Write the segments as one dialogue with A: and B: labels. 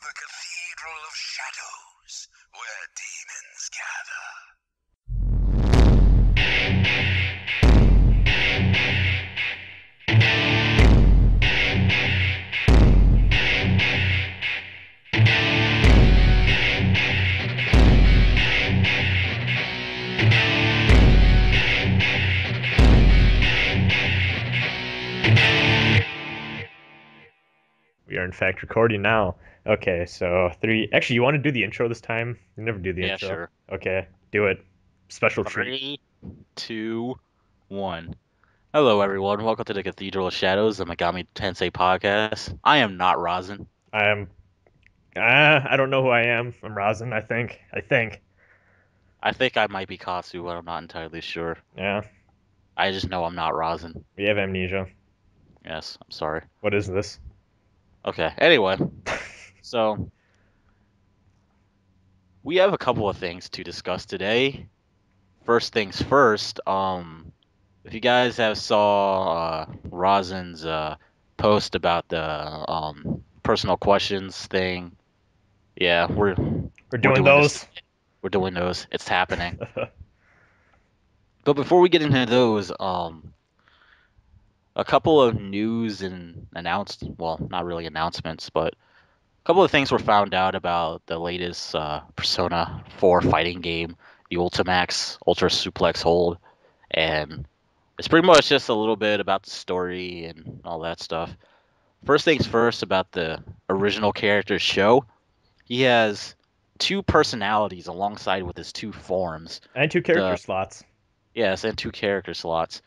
A: the Cathedral of Shadows, where demons gather.
B: We are in fact recording now. Okay, so three. Actually, you want to do the intro this time? You never do the
C: Yeah,
B: intro.
C: sure.
B: Okay, do it. Special treat.
C: 3, 2, 1. Hello, everyone. Welcome to the Cathedral of Shadows, the Megami Tensei podcast. I am not Rasen.
B: I am. I don't know who I am. I'm Rasen. I think.
C: I think I might be Katsu, but I'm not entirely sure.
B: Yeah,
C: I just know I'm not Rasen.
B: we have amnesia.
C: Yes, I'm sorry.
B: What is this?
C: Okay, anyway. So, we have a couple of things to discuss today. First things first, if you guys have saw Rasen's post about the personal questions thing, yeah, we're
B: Doing
C: doing this.
B: those.
C: We're doing those. It's happening. But before we get into those, a couple of news and well, not really announcements, but a couple of things were found out about the latest Persona 4 fighting game, the Ultimax Ultra Suplex Hold, and it's pretty much just a little bit about the story and all that stuff. First things first about the original character Show. He has two personalities alongside with his two forms.
B: And two character
C: The
B: slots.
C: Yes, and two character slots.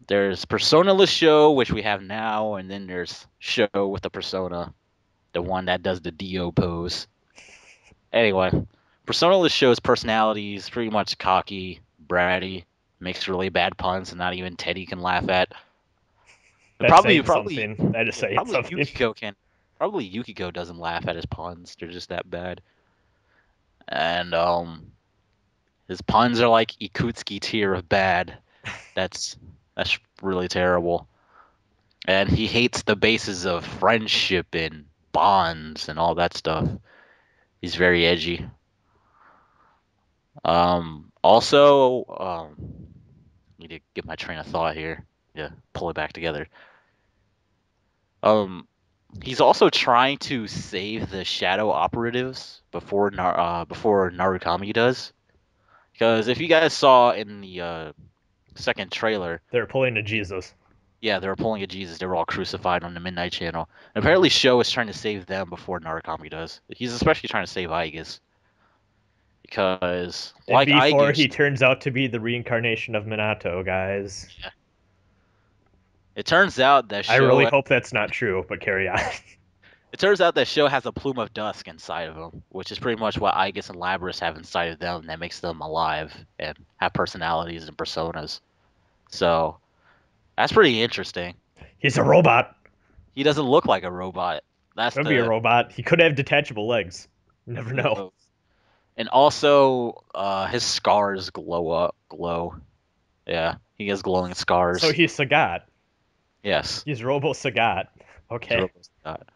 C: There's Personaless Show, which we have now, and then there's Show with the Persona, the one that does the Dio pose. Anyway, Personaless Show's personality is pretty much cocky, bratty, makes really bad puns, and not even Teddy can laugh at. And
B: That's
C: probably
B: saying something. That is saying
C: probably
B: something.
C: Yukiko can. Probably Yukiko doesn't laugh at his puns. They're just that bad. And his puns are like Ikutsuki tier of bad. That's really terrible. And he hates the basis of friendship and bonds and all that stuff. He's very edgy. Also, need to get my train of thought here. Yeah, pull it back together. Um, he's also trying to save the shadow operatives before Narukami does. Because if you guys saw in the second trailer,
B: They're pulling a Jesus.
C: yeah, they were pulling a Jesus. They were all crucified on the Midnight Channel. And apparently, Sho is trying to save them before Narukami does. He's especially trying to save Aigis. Because,
B: And
C: like
B: before
C: Aigis,
B: he turns out to be the reincarnation of Minato, guys.
C: yeah, it turns out that
B: I really
C: Sho
B: hope that's not true, but carry on.
C: it turns out that Sho has a plume of dusk inside of him, which is pretty much what Aigis and Labras have inside of them that makes them alive and have personalities and personas. So that's pretty interesting.
B: He's a robot.
C: He doesn't look like a robot. That's
B: Could be a
C: the
B: robot. He could have detachable legs. You never
C: who
B: know.
C: knows. And also, his scars glow. Yeah, he has glowing
B: So
C: scars.
B: he's Sagat.
C: Yes,
B: He's Robo Sagat.
C: he's
B: Okay.
C: Robo's got.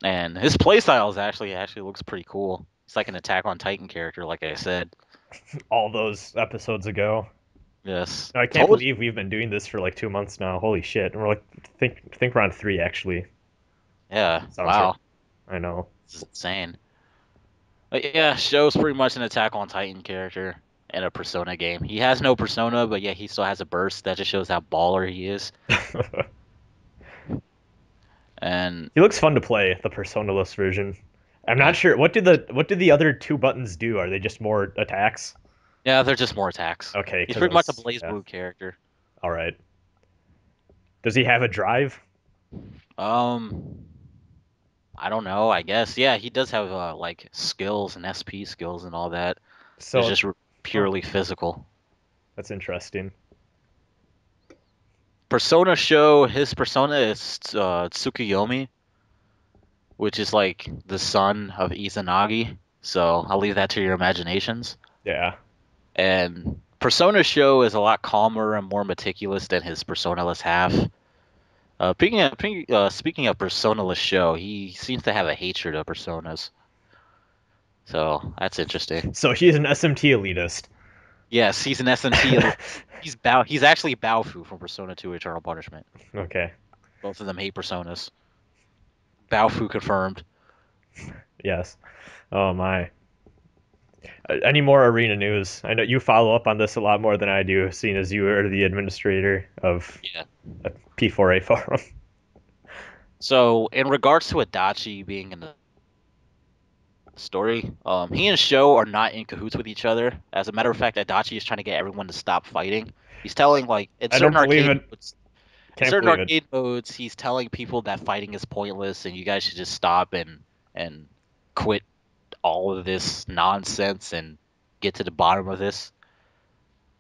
C: And his playstyle is actually looks pretty cool. It's like an Attack on Titan character, like I said.
B: All those episodes ago.
C: Yes,
B: No, I can't
C: told.
B: believe we've been doing this for like 2 months now. Holy shit. And we're like, think we're on three actually.
C: Yeah,
B: Sounds right.
C: wow,
B: I know.
C: this is insane. But yeah, Sho's pretty much an Attack on Titan character in a Persona game. He has no persona, but yeah, he still has a burst. That just shows how baller he is. And
B: He looks fun to play, the personaless version. I'm not
C: yeah,
B: sure what do the other two buttons do? Are they just more attacks?
C: yeah, they're just more attacks.
B: Okay,
C: He's
B: because
C: pretty much a
B: yeah.
C: BlazBlue character.
B: All right. Does he have a drive?
C: Um, I don't know. I guess yeah, he does have like skills and SP skills and all that. It's
B: So,
C: just
B: oh,
C: purely physical.
B: that's interesting.
C: Persona Show, his persona is Tsukuyomi, which is like the son of Izanagi. So I'll leave that to your imaginations.
B: Yeah.
C: And Persona Show is a lot calmer and more meticulous than his personaless half. Speaking of Personaless show, he seems to have a hatred of personas, so that's interesting.
B: So he is an SMT elitist.
C: Yes, he's an SMT. He's actually Baofu from Persona 2 Eternal Punishment.
B: Okay.
C: Both of them hate personas. Baofu confirmed.
B: Yes. Oh my. Any more arena news? I know you follow up on this a lot more than I do, seeing as you are the administrator of
C: Yeah.
B: a P4A forum.
C: So in regards to Adachi being in the story, he and Sho are not in cahoots with each other. As a matter of fact, Adachi is trying to get everyone to stop fighting. He's telling like in
B: I
C: certain
B: don't believe
C: arcade
B: it.
C: modes,
B: Can't believe it.
C: he's telling people that fighting is pointless and you guys should just stop and quit all of this nonsense and get to the bottom of this.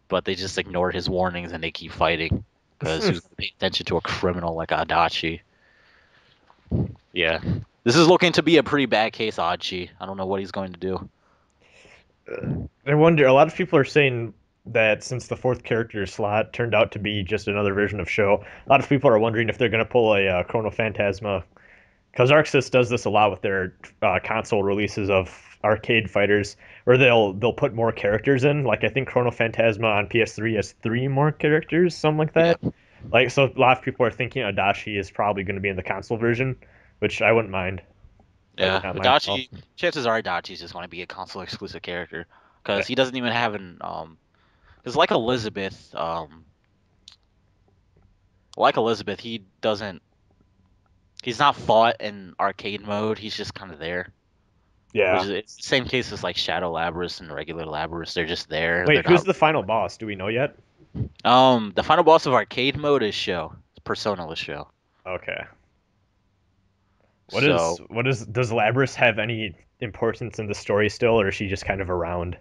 C: But they just ignore his warnings and they keep fighting because who's going to pay attention to a criminal like Adachi? Yeah. This is looking to be a pretty bad case, Adachi. I don't know what he's going to do.
B: I wonder. A lot of people are saying that since the fourth character slot turned out to be just another version of Show, a lot of people are wondering if they're going to pull a Chrono Phantasma. Because ArcSys does this a lot with their console releases of arcade fighters, where they'll put more characters in. Like I think Chrono Phantasma on PS3 has 3 more characters, something like
C: Yeah.
B: that. Like so, a lot of people are thinking Adachi is probably going to be in the console version, which I wouldn't mind. I would
C: Yeah.
B: not mind at all.
C: Adachi, chances are Adachi's just going to be a console exclusive character
B: Yeah.
C: because he doesn't even have an because like Elizabeth, he doesn't. He's not fought in arcade mode. He's just kind of there. Which
B: Yeah.
C: is it's the same case as like Shadow Labrys and regular Labrys. They're just there. They're
B: Wait, who's
C: not.
B: the final boss? Do we know yet?
C: The final boss of arcade mode is Show. It's Personaless Show.
B: Okay.
C: So
B: Does Labrys have any importance in the story still, or is she just kind of around?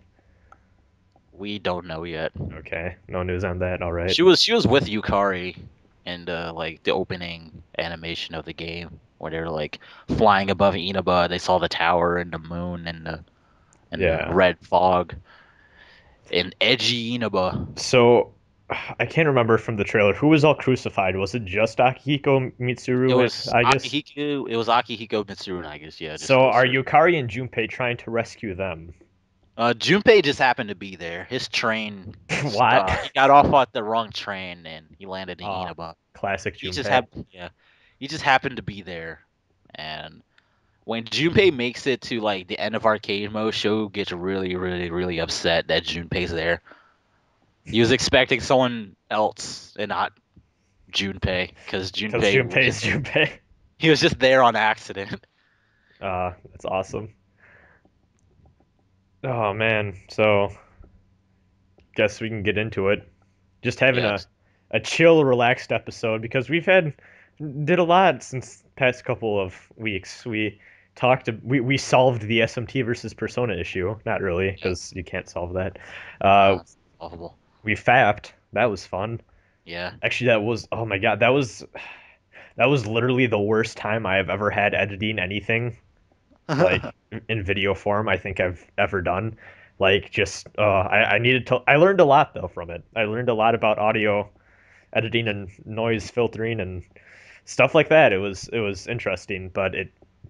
C: we don't know yet.
B: Okay, no news on that. All right.
C: She was with Yukari in like the opening animation of the game where they're like flying above Inaba. They saw the tower and the moon and the
B: Yeah.
C: red fog and edgy Inaba.
B: So I can't remember from the trailer who was all crucified. Was it just Akihiko
C: It
B: Mitsuru
C: was
B: and Aegis?
C: Akihiko. It was Akihiko Mitsuru and I guess yeah, just
B: So
C: those
B: are
C: three.
B: Yukari and Junpei trying to rescue them?
C: Junpei just happened to be there. His train, he
B: What?
C: got off at the wrong train and he landed in
B: Ah,
C: Inaba.
B: classic
C: He just
B: Junpei.
C: happened, yeah, he just happened to be there. And when Junpei makes it to like the end of arcade mode, Sho gets really, really, really upset that Junpei's there. He was expecting someone else and not Junpei because
B: Because
C: Junpei was
B: Junpei is
C: just
B: Junpei.
C: he was just there on accident.
B: That's awesome. Oh man, so guess we can get into it. Just having
C: Yes.
B: a chill, relaxed episode because did a lot since past couple of weeks. We solved the SMT versus Persona issue. Not really,
C: Yeah.
B: because you can't solve that. Uh,
C: It's awful.
B: we fapped. That was fun.
C: Yeah.
B: Actually, that was oh my god, that was literally the worst time I have ever had editing anything like in video form I think I've ever done. Like just I learned a lot though from it. I learned a lot about audio editing and noise filtering and stuff like that. It was interesting, but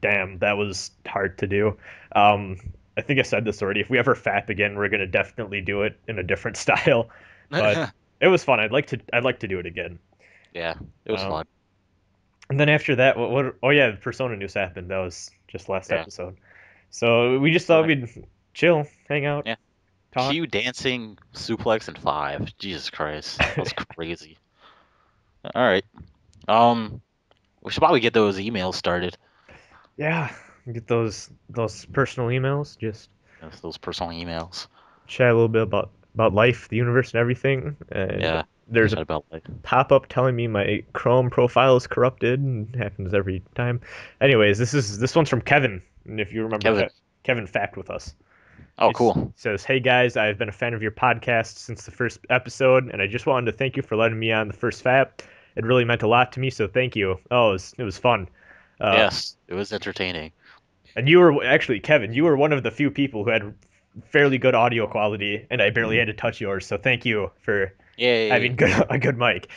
B: damn, that was hard to do. I think I said this already. If we ever fap again, we're gonna definitely do it in a different style. But it was fun. I'd like to do it again.
C: Yeah. It was
B: Um,
C: fun.
B: and then after that, oh yeah, Persona news happened. That was just last
C: Yeah.
B: episode. So we just
C: So
B: thought we'd chill, hang out,
C: yeah.
B: talk.
C: Q dancing suplex in 5. Jesus Christ. That was crazy. All right. Um, we should probably get those emails started.
B: Yeah, get those personal emails. Just
C: Those personal emails.
B: chat a little bit about life, the universe, and everything. And
C: Yeah.
B: there's a
C: Chat about like
B: pop-up telling me my Chrome profile is corrupted, and it happens every time. Anyways, this one's from Kevin, and if you remember,
C: Kevin.
B: Kevin fapped with us.
C: Oh,
B: He
C: cool.
B: says, "Hey guys, I've been a fan of your podcast since the first episode, and I just wanted to thank you for letting me on the first FAP. It really meant a lot to me, so thank you. Oh, it was fun. Uh,
C: Yes, it was entertaining.
B: and you were actually, Kevin, you were one of the few people who had fairly good audio quality, and I barely had to touch yours. So thank you for
C: Yay.
B: having a good mic.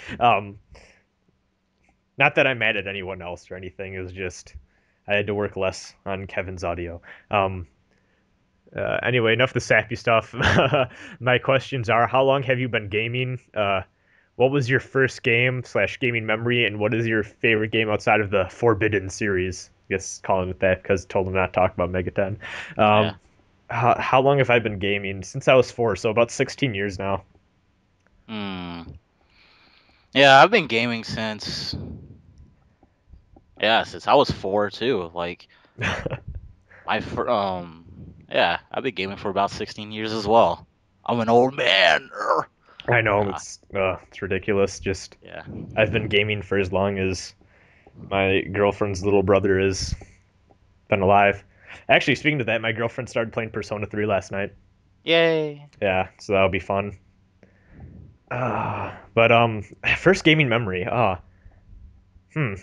B: Now Not that I'm mad at anyone else or anything. It was just I had to work less on Kevin's audio. Anyway, enough of the sappy stuff. My questions are: how long have you been gaming? What was your first game slash gaming memory, and what is your favorite game outside of the Forbidden series? I guess calling it that because told him not to talk about Megaten.
C: Yeah.
B: Um, how long have I been gaming? Since I was 4, so about 16 years now.
C: Hmm. Yeah, I've been gaming since I was 4 too. Like yeah, I've been gaming for about 16 years as well. I'm an old man.
B: I know
C: Nah,
B: it's ridiculous. Just
C: yeah.
B: I've been gaming for as long as my girlfriend's little brother has been alive. Actually, speaking of that, my girlfriend started playing Persona 3 last night.
C: Yay.
B: Yeah, so that'll be fun. But first gaming memory. Hmm.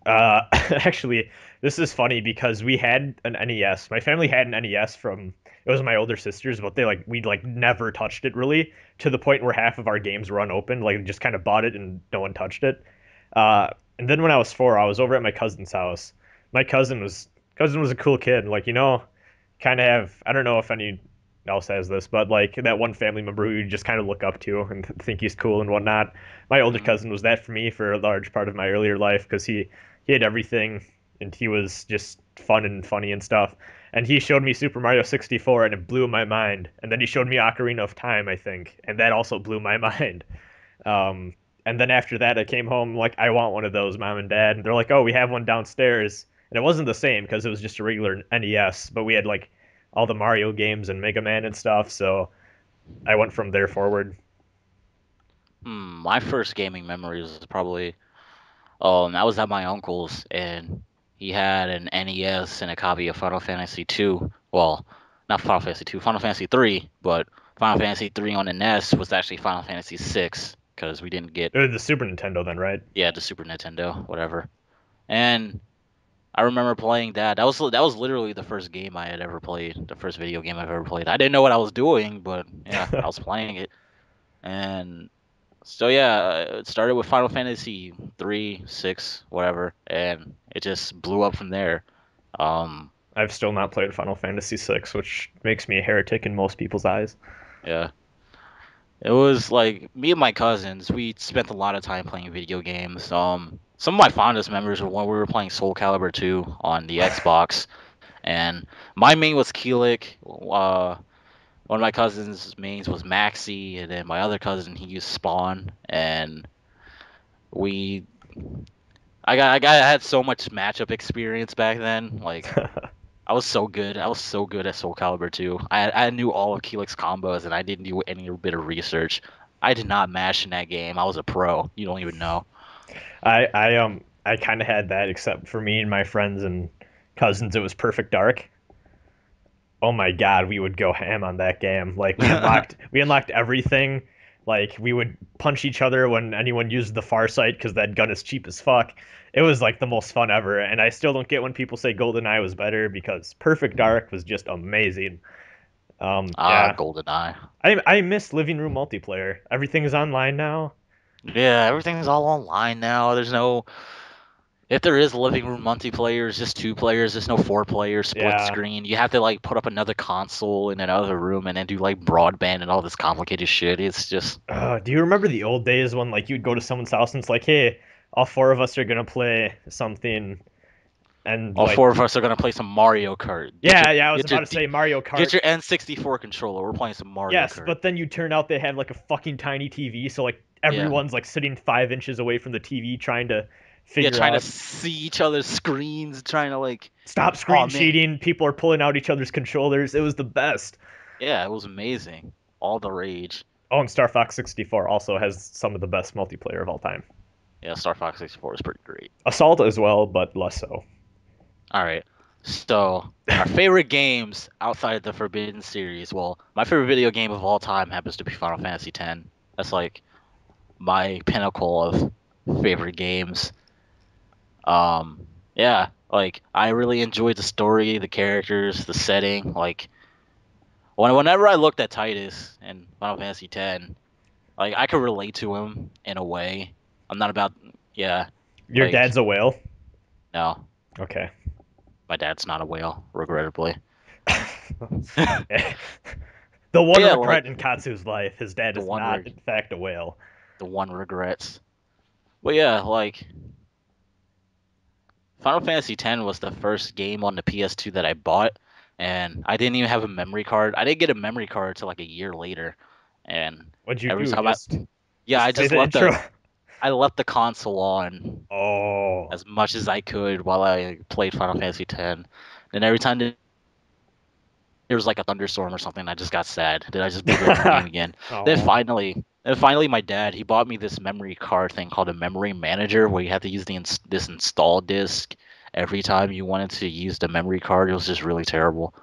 B: Actually, this is funny because we had an NES. My family had an NES from it was my older sister's, but we'd like never touched it really to the point where half of our games were unopened. Like just kind of bought it and no one touched it. And then when I was 4, I was over at my cousin's house. My cousin was a cool kid. Like kind of have I don't know if any else has this, but like that one family member who you just kind of look up to and think he's cool and whatnot. My older
C: Mhm.
B: cousin was that for me for a large part of my earlier life because he had everything and he was just fun and funny and stuff. And he showed me Super Mario 64 and it blew my mind. And then he showed me Ocarina of Time, I think, and that also blew my mind. Um, and then after that, I came home like, I want one of those, mom and dad. And they're like, oh, we have one downstairs. And it wasn't the same because it was just a regular NES, but we had like all the Mario games and Mega Man and stuff. So I went from there forward.
C: My first gaming memory was probably I was at my uncle's and he had an NES and a copy of Final Fantasy 2. Well, not Final Fantasy 2, Final Fantasy 3, but Final Fantasy 3 on the NES was actually Final Fantasy 6 because we didn't get
B: It was the Super Nintendo then, right?
C: yeah, the Super Nintendo, whatever. And I remember playing that. That was literally the first game I had ever played, the first video game I've ever played. I didn't know what I was doing, but yeah, I was playing it. And so yeah, it started with Final Fantasy 3, 6, whatever, and it just blew up from there. Um,
B: I've still not played Final Fantasy 6, which makes me a heretic in most people's eyes.
C: yeah, it was like me and my cousins. We spent a lot of time playing video games. Some of my fondest memories were when we were playing Soul Calibur 2 on the Xbox, and my main was Keelik. One of my cousins' mains was Maxi, and then my other cousin he used Spawn, and we I had so much matchup experience back then. Like I was so good. I was so good at Soul Calibur 2. I knew all of Keelik's combos, and I didn't do any bit of research. I did not mash in that game. I was a pro. You don't even know.
B: I kind of had that except for me and my friends and cousins. It was Perfect Dark. Oh my god, we would go ham on that game. Like we unlocked everything. Like we would punch each other when anyone used the far sight because that gun is cheap as fuck. It was like the most fun ever, and I still don't get when people say GoldenEye was better because Perfect Dark was just amazing. Yeah,
C: GoldenEye.
B: I miss living room multiplayer. Everything is online now.
C: Yeah, everything's all online now. There's no. If there is living room multiplayer, it's just 2 players. There's no 4 player split
B: Yeah.
C: screen. You have to like put up another console in another room and then do like broadband and all this complicated shit. It's just
B: Do you remember the old days when like you'd go to someone's house and it's like, hey, all 4 of us are gonna play something, and
C: all
B: like,
C: 4 of us are gonna play some Mario Kart.
B: yeah, yeah, I was about to say Mario
C: Get
B: Kart.
C: your N64 controller. We're playing some Mario
B: Yes,
C: Kart.
B: but then you turn out they have like a fucking tiny TV, so like
C: Yeah.
B: everyone's like sitting 5 inches away from the TV trying to
C: Yeah,
B: figure
C: trying to
B: out.
C: see each other's screens, trying to like,
B: Stop
C: oh
B: screen
C: man,
B: cheating. People are pulling out each other's controllers. It was the best.
C: yeah, it was amazing. All the rage.
B: Oh, and Star Fox 64 also has some of the best multiplayer of all time.
C: Yeah, Star Fox 64 is pretty great.
B: Assault as well, but less so.
C: All right, so our favorite games outside of the Forbidden series. Well, my favorite video game of all time happens to be Final Fantasy X. That's like my pinnacle of favorite games. Yeah, like I really enjoyed the story, the characters, the setting. Like whenever I looked at Titus in Final Fantasy X, like I could relate to him in a way. I'm not about yeah.
B: Your
C: Like,
B: dad's a whale?
C: no,
B: Okay.
C: my dad's not a whale, regrettably.
B: The one
C: Yeah, like
B: regret in Katsu's life, his dad
C: the
B: is
C: one
B: not,
C: reg
B: in fact, a whale.
C: the one regrets. But yeah, like Final Fantasy X was the first game on the PS2 that I bought, and I didn't even have a memory card. I didn't get a memory card till like a year later, and
B: What'd you
C: every
B: do?
C: time I yeah,
B: Just play the intro?
C: I left the console on
B: Oh.
C: as much as I could while I played Final Fantasy X. And every time there was like a thunderstorm or something, I just got sad. Then I just booted up the game again. Then
B: Oh.
C: finally, my dad he bought me this memory card thing called a memory manager, where you had to use this install disk every time you wanted to use the memory card. It was just really terrible.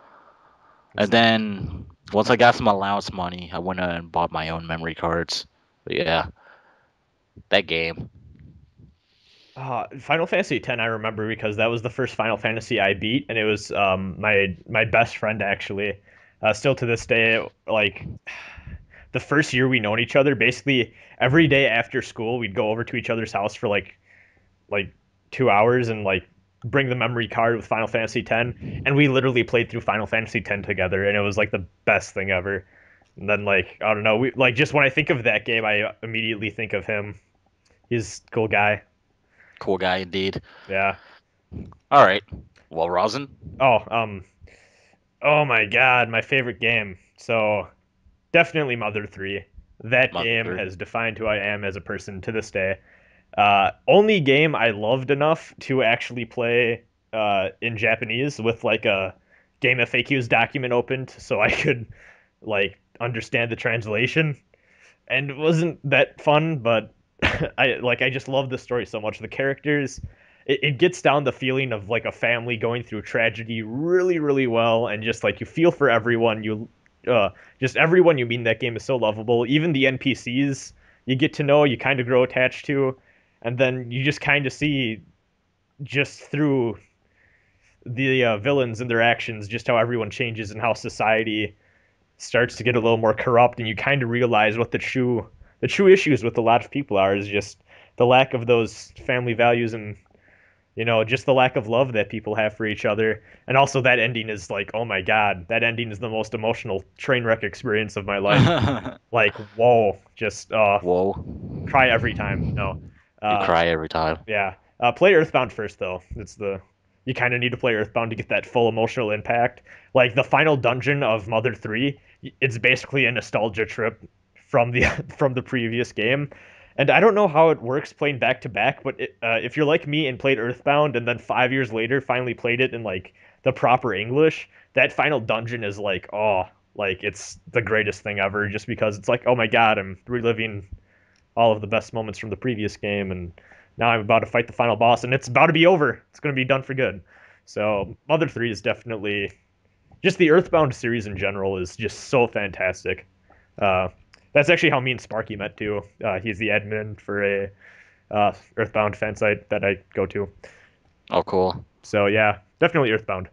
C: And then once I got some allowance money, I went and bought my own memory cards. But yeah, that game.
B: Final Fantasy X I remember because that was the first Final Fantasy I beat, and it was my best friend actually. Still to this day, like the first year we known each other, basically every day after school we'd go over to each other's house for like 2 hours and like bring the memory card with Final Fantasy X, and we literally played through Final Fantasy X together, and it was like the best thing ever. And then like I don't know, we like just when I think of that game, I immediately think of him. He's a cool guy.
C: Cool guy indeed.
B: Yeah.
C: All right. Well, Rosin,
B: Oh, oh my God, my favorite game. So definitely Mother 3. That
C: Mother
B: game
C: 3.
B: has defined who I am as a person to this day. Only game I loved enough to actually play in Japanese with like a Game FAQs document opened so I could like understand the translation. And it wasn't that fun, but I just love the story so much. The characters, it gets down the feeling of like a family going through tragedy really, really well, and just like you feel for everyone. Uh, just everyone you meet in that game is so lovable. Even the NPCs you get to know, you kind of grow attached to, and then you just kind of see just through the villains and their actions just how everyone changes and how society starts to get a little more corrupt, and you kind of realize what the true issues with a lot of people are is just the lack of those family values and just the lack of love that people have for each other. And also that ending is like, oh my God, that ending is the most emotional train wreck experience of my life. Like, whoa, just
C: Whoa.
B: cry every time. No,
C: You
B: uh,
C: cry every time.
B: yeah. Play Earthbound first though. It's the You kind of need to play Earthbound to get that full emotional impact. Like the final dungeon of Mother 3, it's basically a nostalgia trip from the from the previous game. And I don't know how it works playing back to back, but if you're like me and played Earthbound and then 5 years later finally played it in like the proper English, that final dungeon is like, oh, like it's the greatest thing ever just because it's like, oh my God, I'm reliving all of the best moments from the previous game, and now I'm about to fight the final boss, and it's about to be over. It's going to be done for good. So Mother 3 is definitely just the Earthbound series in general is just so fantastic. Uh, that's actually how me and Sparky met too. He's the admin for a Earthbound fan site that I go to.
C: Oh, cool.
B: So yeah, definitely Earthbound.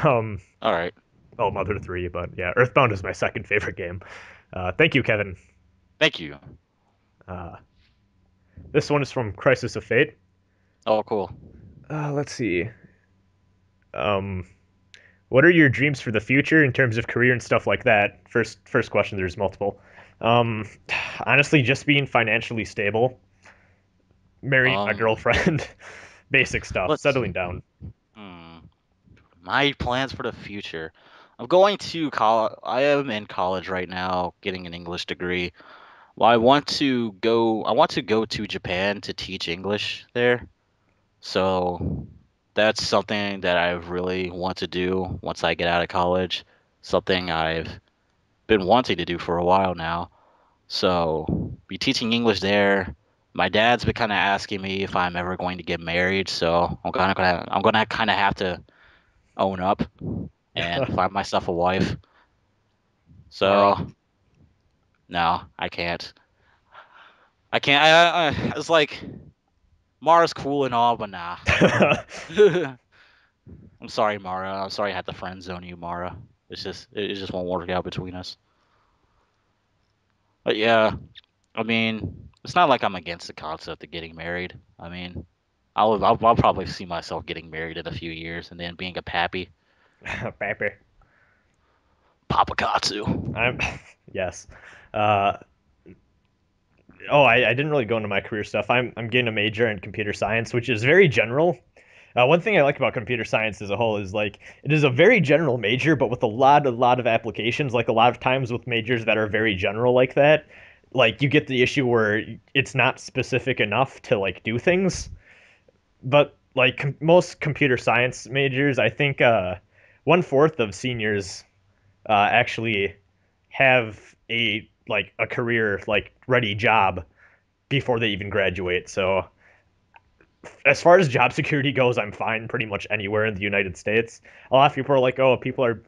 B: Um,
C: All right.
B: oh, Mother 3, but yeah, Earthbound is my second favorite game. Thank you, Kevin.
C: Thank you.
B: Uh, this one is from Crisis of Fate.
C: Oh, cool.
B: Let's see. Um, what are your dreams for the future in terms of career and stuff like that? First question. There's multiple. Um, Honestly, just being financially stable, marrying my
C: Um,
B: girlfriend, basic stuff,
C: let's.
B: settling down.
C: Hmm, my plans for the future. I'm going to college. I am in college right now, getting an English degree. Well, I want to go to Japan to teach English there. So that's something that I really want to do once I get out of college. Something I've been wanting to do for a while now. So be teaching English there. My dad's been kind of asking me if I'm ever going to get married, so I'm gonna kind of have to own up and find myself a wife.
B: Mara.
C: So no, I can't. I can't. It's like Mara's cool and all, but nah. I'm sorry, Mara. I'm sorry I had to friend zone you, Mara. It just won't work out between us. But yeah, I mean, it's not like I'm against the concept of getting married. I mean, I'll probably see myself getting married in a few years and then being a pappy.
B: Paper.
C: Papa Katsu.
B: I'm yes. Uh, oh, I didn't really go into my career stuff. I'm getting a major in computer science, which is very general. One thing I like about computer science as a whole is like it is a very general major, but with a lot of applications. Like a lot of times with majors that are very general like that, like you get the issue where it's not specific enough to like do things. But like most computer science majors, I think 1/4 of seniors actually have a career like ready job before they even graduate. So as far as job security goes, I'm fine pretty much anywhere in the United States. A lot of people are like, oh, people are,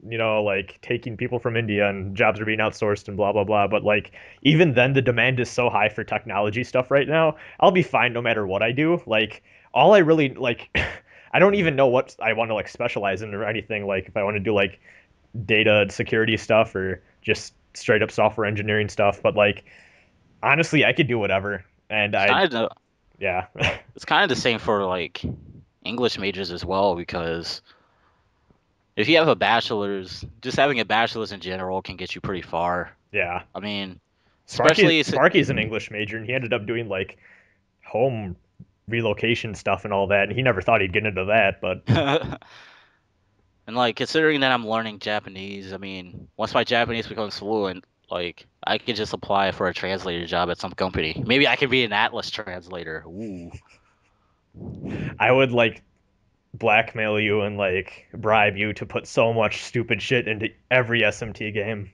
B: like taking people from India and jobs are being outsourced and blah, blah, blah. But like, even then, the demand is so high for technology stuff right now. I'll be fine no matter what I do. Like, all I really like, I don't even know what I want to like specialize in or anything. Like, if I want to do like data security stuff or just straight up software engineering stuff. But like, honestly, I could do whatever. And
C: It's kind of
B: yeah.
C: it's kind of the same for like English majors as well because if you have a bachelor's, just having a bachelor's in general can get you pretty far.
B: Yeah.
C: I mean,
B: Sparky
C: especially
B: Sparky's an English major, and he ended up doing like home relocation stuff and all that. And he never thought he'd get into that, but
C: and like considering that I'm learning Japanese, I mean, once my Japanese becomes fluent, like I could just apply for a translator job at some company. Maybe I could be an Atlas translator. Ooh,
B: I would like blackmail you and like bribe you to put so much stupid shit into every SMT game.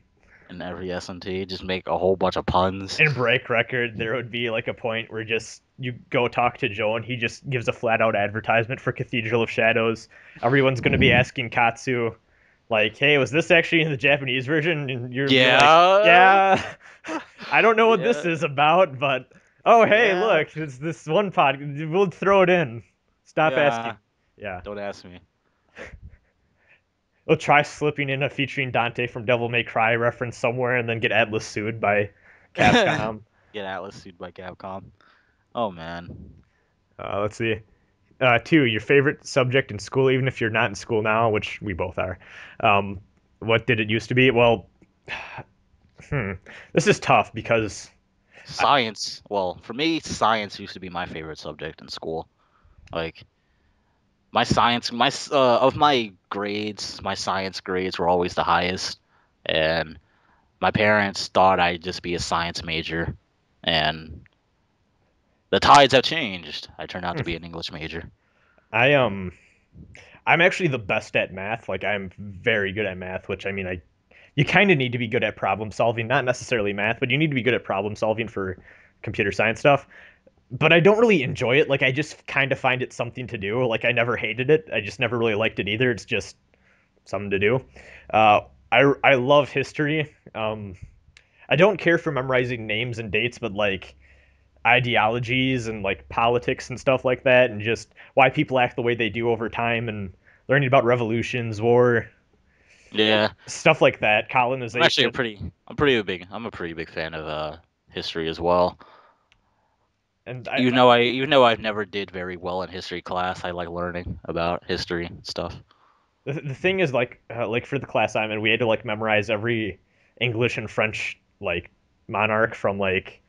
C: in every S&T, just make a whole bunch of puns.
B: In Break Record, there would be like a point where just you go talk to Joe and he just gives a flat out advertisement for Cathedral of Shadows. Everyone's going to be asking Katsu, like, hey, was this actually in the Japanese version? And you're like,
C: Yeah,
B: yeah, I don't know what this
C: yeah,
B: is about, but oh, hey,
C: yeah,
B: look, it's this one pod. We'll throw it in. Stop
C: yeah.
B: asking. Yeah.
C: Don't ask me.
B: We'll try slipping in a featuring Dante from Devil May Cry reference somewhere and then get Atlas sued by Capcom.
C: Get Atlas sued by Capcom. Oh man.
B: Let's see. Two, your favorite subject in school, even if you're not in school now, which we both are. Um, what did it used to be? Well, hmm, this is tough because I,
C: Science. Well, for me, science used to be my favorite subject in school. Like my science, of my grades, my science grades were always the highest, and my parents thought I'd just be a science major, and the tides have changed. I turned out to be an English major.
B: I I'm actually the best at math. Like I'm very good at math, which I mean I you kind of need to be good at problem solving, not necessarily math, but you need to be good at problem solving for computer science stuff. But I don't really enjoy it. Like I just kind of find it something to do. Like I never hated it. I just never really liked it either. It's just something to do. Uh, I love history. I don't care for memorizing names and dates, but like ideologies and like politics and stuff like that, and just why people act the way they do over time, and learning about revolutions, war,
C: Yeah,
B: stuff like that,
C: I'm actually
B: colonization.
C: I'm a pretty big fan of history as well.
B: And
C: Even though I've never did very well in history class, I like learning about history and stuff.
B: the thing is like for the class I'm in, we had to like memorize every English and French like monarch from like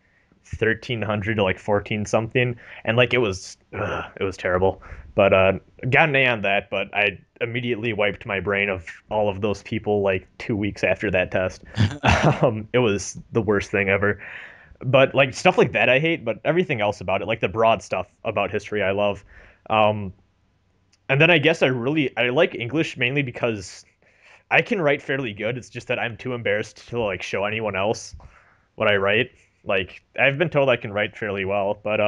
B: 1300 to like 14 something, and like it was terrible. But got an A on that, but I immediately wiped my brain of all of those people like 2 weeks after that test. It was the worst thing ever. But like stuff like that I hate, but everything else about it, like the broad stuff about history, I love. Um, and then I guess I like English mainly because I can write fairly good. It's just that I'm too embarrassed to like show anyone else what I write. Like I've been told I can write fairly well, but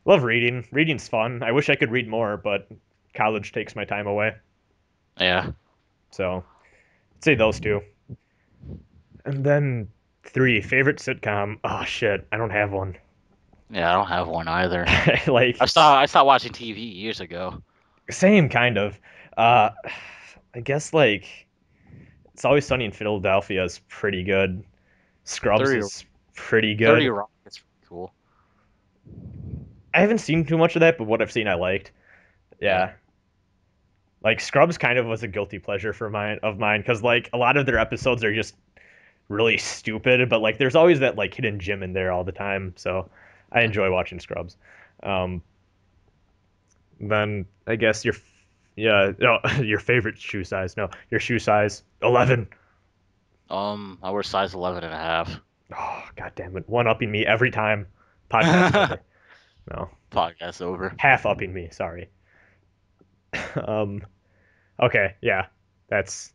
B: love reading. Reading's fun. I wish I could read more, but college takes my time away.
C: Yeah,
B: So I'd say those two. And then three, favorite sitcom. Oh shit, I don't have one.
C: yeah, I don't have one either.
B: Like
C: I stopped watching TV years ago.
B: same kind of. Uh I guess like It's Always Sunny in Philadelphia is pretty good. Scrubs
C: 30,
B: is pretty
C: 30
B: good.
C: Rock is pretty cool.
B: I haven't seen too much of that, but what I've seen I liked.
C: Yeah.
B: Yeah. Like Scrubs kind of was a guilty pleasure for mine because like a lot of their episodes are just really stupid, but like there's always that like hidden gem in there all the time. So I
C: Yeah.
B: enjoy watching Scrubs. Um, then I guess yeah, no, your favorite shoe size. No, your shoe size 11.
C: I wear size 11 and a half.
B: Oh, god damn it. One upping me every time. Podcast over. No.
C: Podcast over.
B: Half upping me, sorry. Um okay, yeah. That's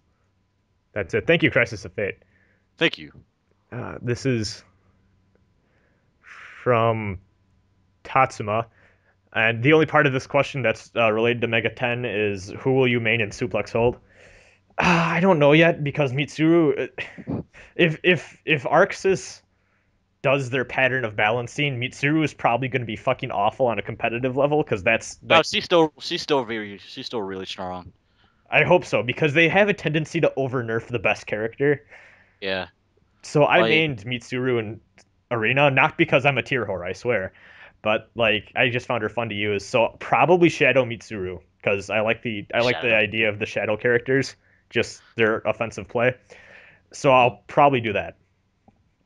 B: that's it. Thank you, Crisis of Fate.
C: Thank you.
B: This is from Tatsuma. And the only part of this question that's related to MegaTen is who will you main in Suplex Hold? I don't know yet because Mitsuru. If Arxis does their pattern of balancing, Mitsuru is probably going to be fucking awful on a competitive level because that's
C: No,
B: like
C: she's still really strong.
B: I hope so because they have a tendency to over nerf the best character.
C: Yeah.
B: So I
C: Like
B: mained Mitsuru in Arena not because I'm a tier whore, I swear, but like I just found her fun to use. So probably Shadow Mitsuru because I like the
C: Shadow.
B: idea of the Shadow characters, just their offensive play. So I'll probably do that.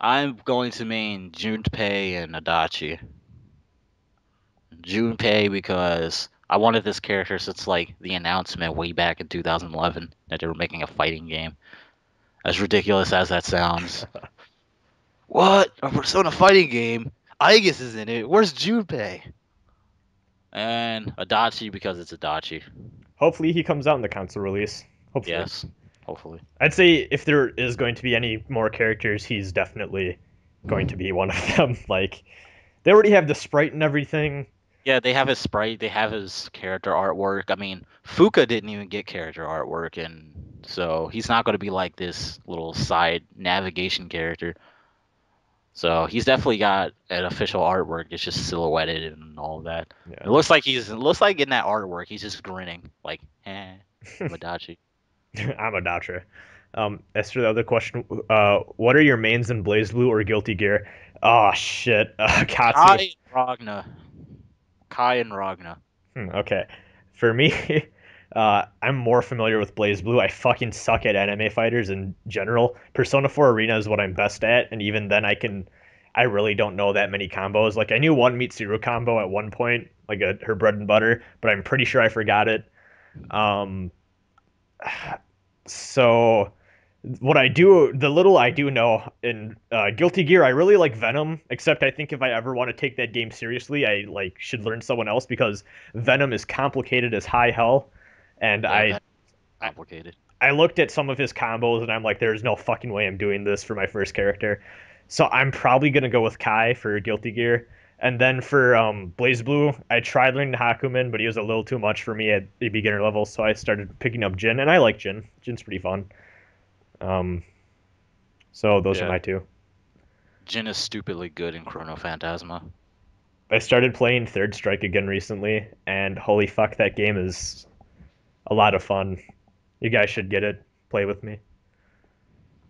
C: I'm going to main Junpei and Adachi. Junpei because I wanted this character since like the announcement way back in 2011 that they were making a fighting game. As ridiculous as that sounds. What? A Persona fighting game? Aegis is in it. Where's Junpei? And Adachi because it's Adachi.
B: Hopefully he comes out in the console release. Hopefully.
C: Yes. Hopefully.
B: I'd say if there is going to be any more characters, he's definitely going to be one of them. Like they already have the sprite and everything.
C: Yeah, they have his sprite, they have his character artwork. I mean, Fuka didn't even get character artwork, and so he's not going to be like this little side navigation character. So he's definitely got an official artwork. It's just silhouetted and all of that.
B: Yeah.
C: It looks like in that artwork he's just grinning, like, I'm Adachi.
B: I'm a Datra. As for the other question, what are your mains in Blaze Blue or Guilty Gear? Oh shit, Katsu.
C: Kai and Ragna. Kai and Ragna.
B: Okay, for me, I'm more familiar with Blaze Blue. I fucking suck at anime fighters in general. Persona 4 Arena is what I'm best at, and even then, I really don't know that many combos. Like I knew one Mitsuru combo at one point, like her bread and butter, but I'm pretty sure I forgot it. Um, so what I do, the little I do know in Guilty Gear, I really like Venom. Except I think if I ever want to take that game seriously, I like should learn someone else because Venom is complicated as high hell. And
C: Yeah,
B: I
C: that's complicated.
B: I looked at some of his combos and I'm like, there's no fucking way I'm doing this for my first character. So I'm probably gonna go with Kai for Guilty Gear. And then for Blaze Blue, I tried learning Hakumen, but he was a little too much for me at the beginner level, so I started picking up Jin, and I like Jin. Jin's pretty fun. Um, so those are
C: Yeah.
B: my two.
C: Jin is stupidly good in Chrono Phantasma.
B: I started playing Third Strike again recently, and holy fuck, that game is a lot of fun. You guys should get it. Play with me.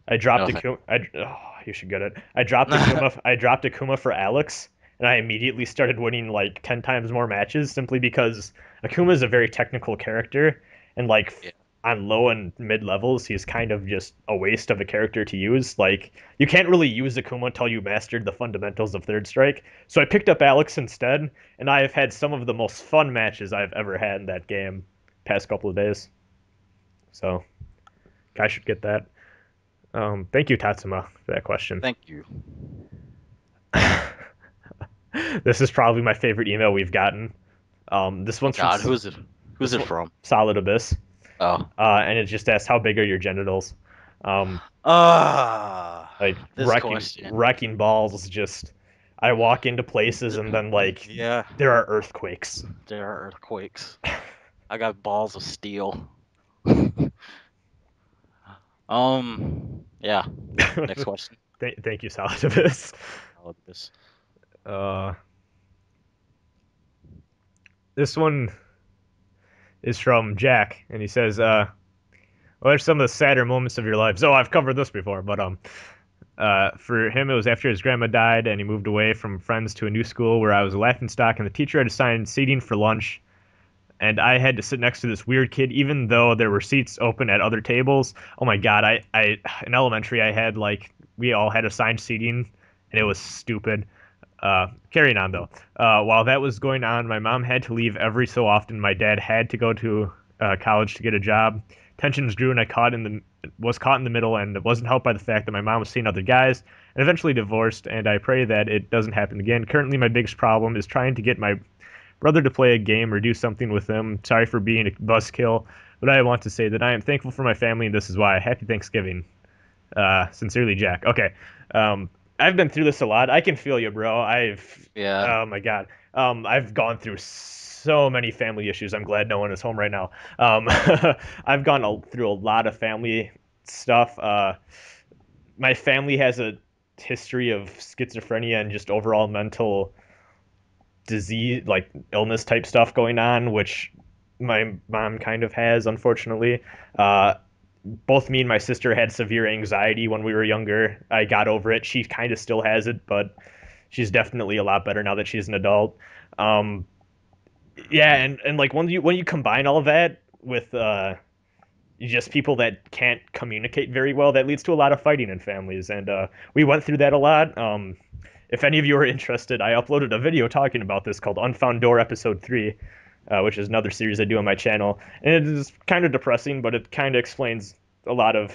B: I dropped
C: No
B: Akuma. You should get it. I dropped Akuma. I dropped Akuma for Alex, and I immediately started winning like 10 times more matches simply because Akuma is a very technical character, and like
C: Yeah.
B: on low and mid levels, he's kind of just a waste of a character to use. Like you can't really use Akuma until you mastered the fundamentals of Third Strike. So I picked up Alex instead, and I have had some of the most fun matches I've ever had in that game past couple of days. So, I should get that. Thank you, Tatsuma, for that question.
C: Thank you.
B: This is probably my favorite email we've gotten. This one's
C: God,
B: from
C: who's it? Who's it from?
B: Solid Abyss,
C: Oh.
B: and it just asks, "How big are your genitals?" Um, like
C: This question.
B: wrecking balls. Just I walk into places and then like
C: Yeah,
B: there are earthquakes.
C: there are earthquakes. I got balls of steel. Yeah. Next question.
B: Thank you, Solid Abyss.
C: I'll look at this.
B: Uh, this one is from Jack, and he says, "What are some of the sadder moments of your lives?" Oh, I've covered this before, but For him, it was after his grandma died, and he moved away from friends to a new school where I was a laughingstock, and the teacher had assigned seating for lunch, and I had to sit next to this weird kid, even though there were seats open at other tables. Oh my god, in elementary, I had like we all had assigned seating, and it was stupid. Carrying on though, while that was going on, my mom had to leave every so often. My dad had to go to college to get a job. Tensions grew, and I was caught in the middle, and it wasn't helped by the fact that my mom was seeing other guys and eventually divorced. And I pray that it doesn't happen again. Currently, my biggest problem is trying to get my brother to play a game or do something with him. Sorry for being a buzzkill, but I want to say that I am thankful for my family, and this is why. Happy Thanksgiving. Sincerely, Jack. Okay. I've been through this a lot. I can feel you, bro.
C: Yeah.
B: Oh my God. I've gone through so many family issues. I'm glad no one is home right now. I've through a lot of family stuff. My family has a history of schizophrenia and just overall mental disease, like illness type stuff going on, which my mom kind of has, unfortunately. Both me and my sister had severe anxiety when we were younger. I got over it. She kind of still has it, but she's definitely a lot better now that she's an adult. Um, yeah, and like when you combine all of that with just people that can't communicate very well, that leads to a lot of fighting in families, and we went through that a lot. If any of you are interested, I uploaded a video talking about this called Unfound Door Episode 3, which is another series I do on my channel. And it is kind of depressing, but it kind of explains a lot of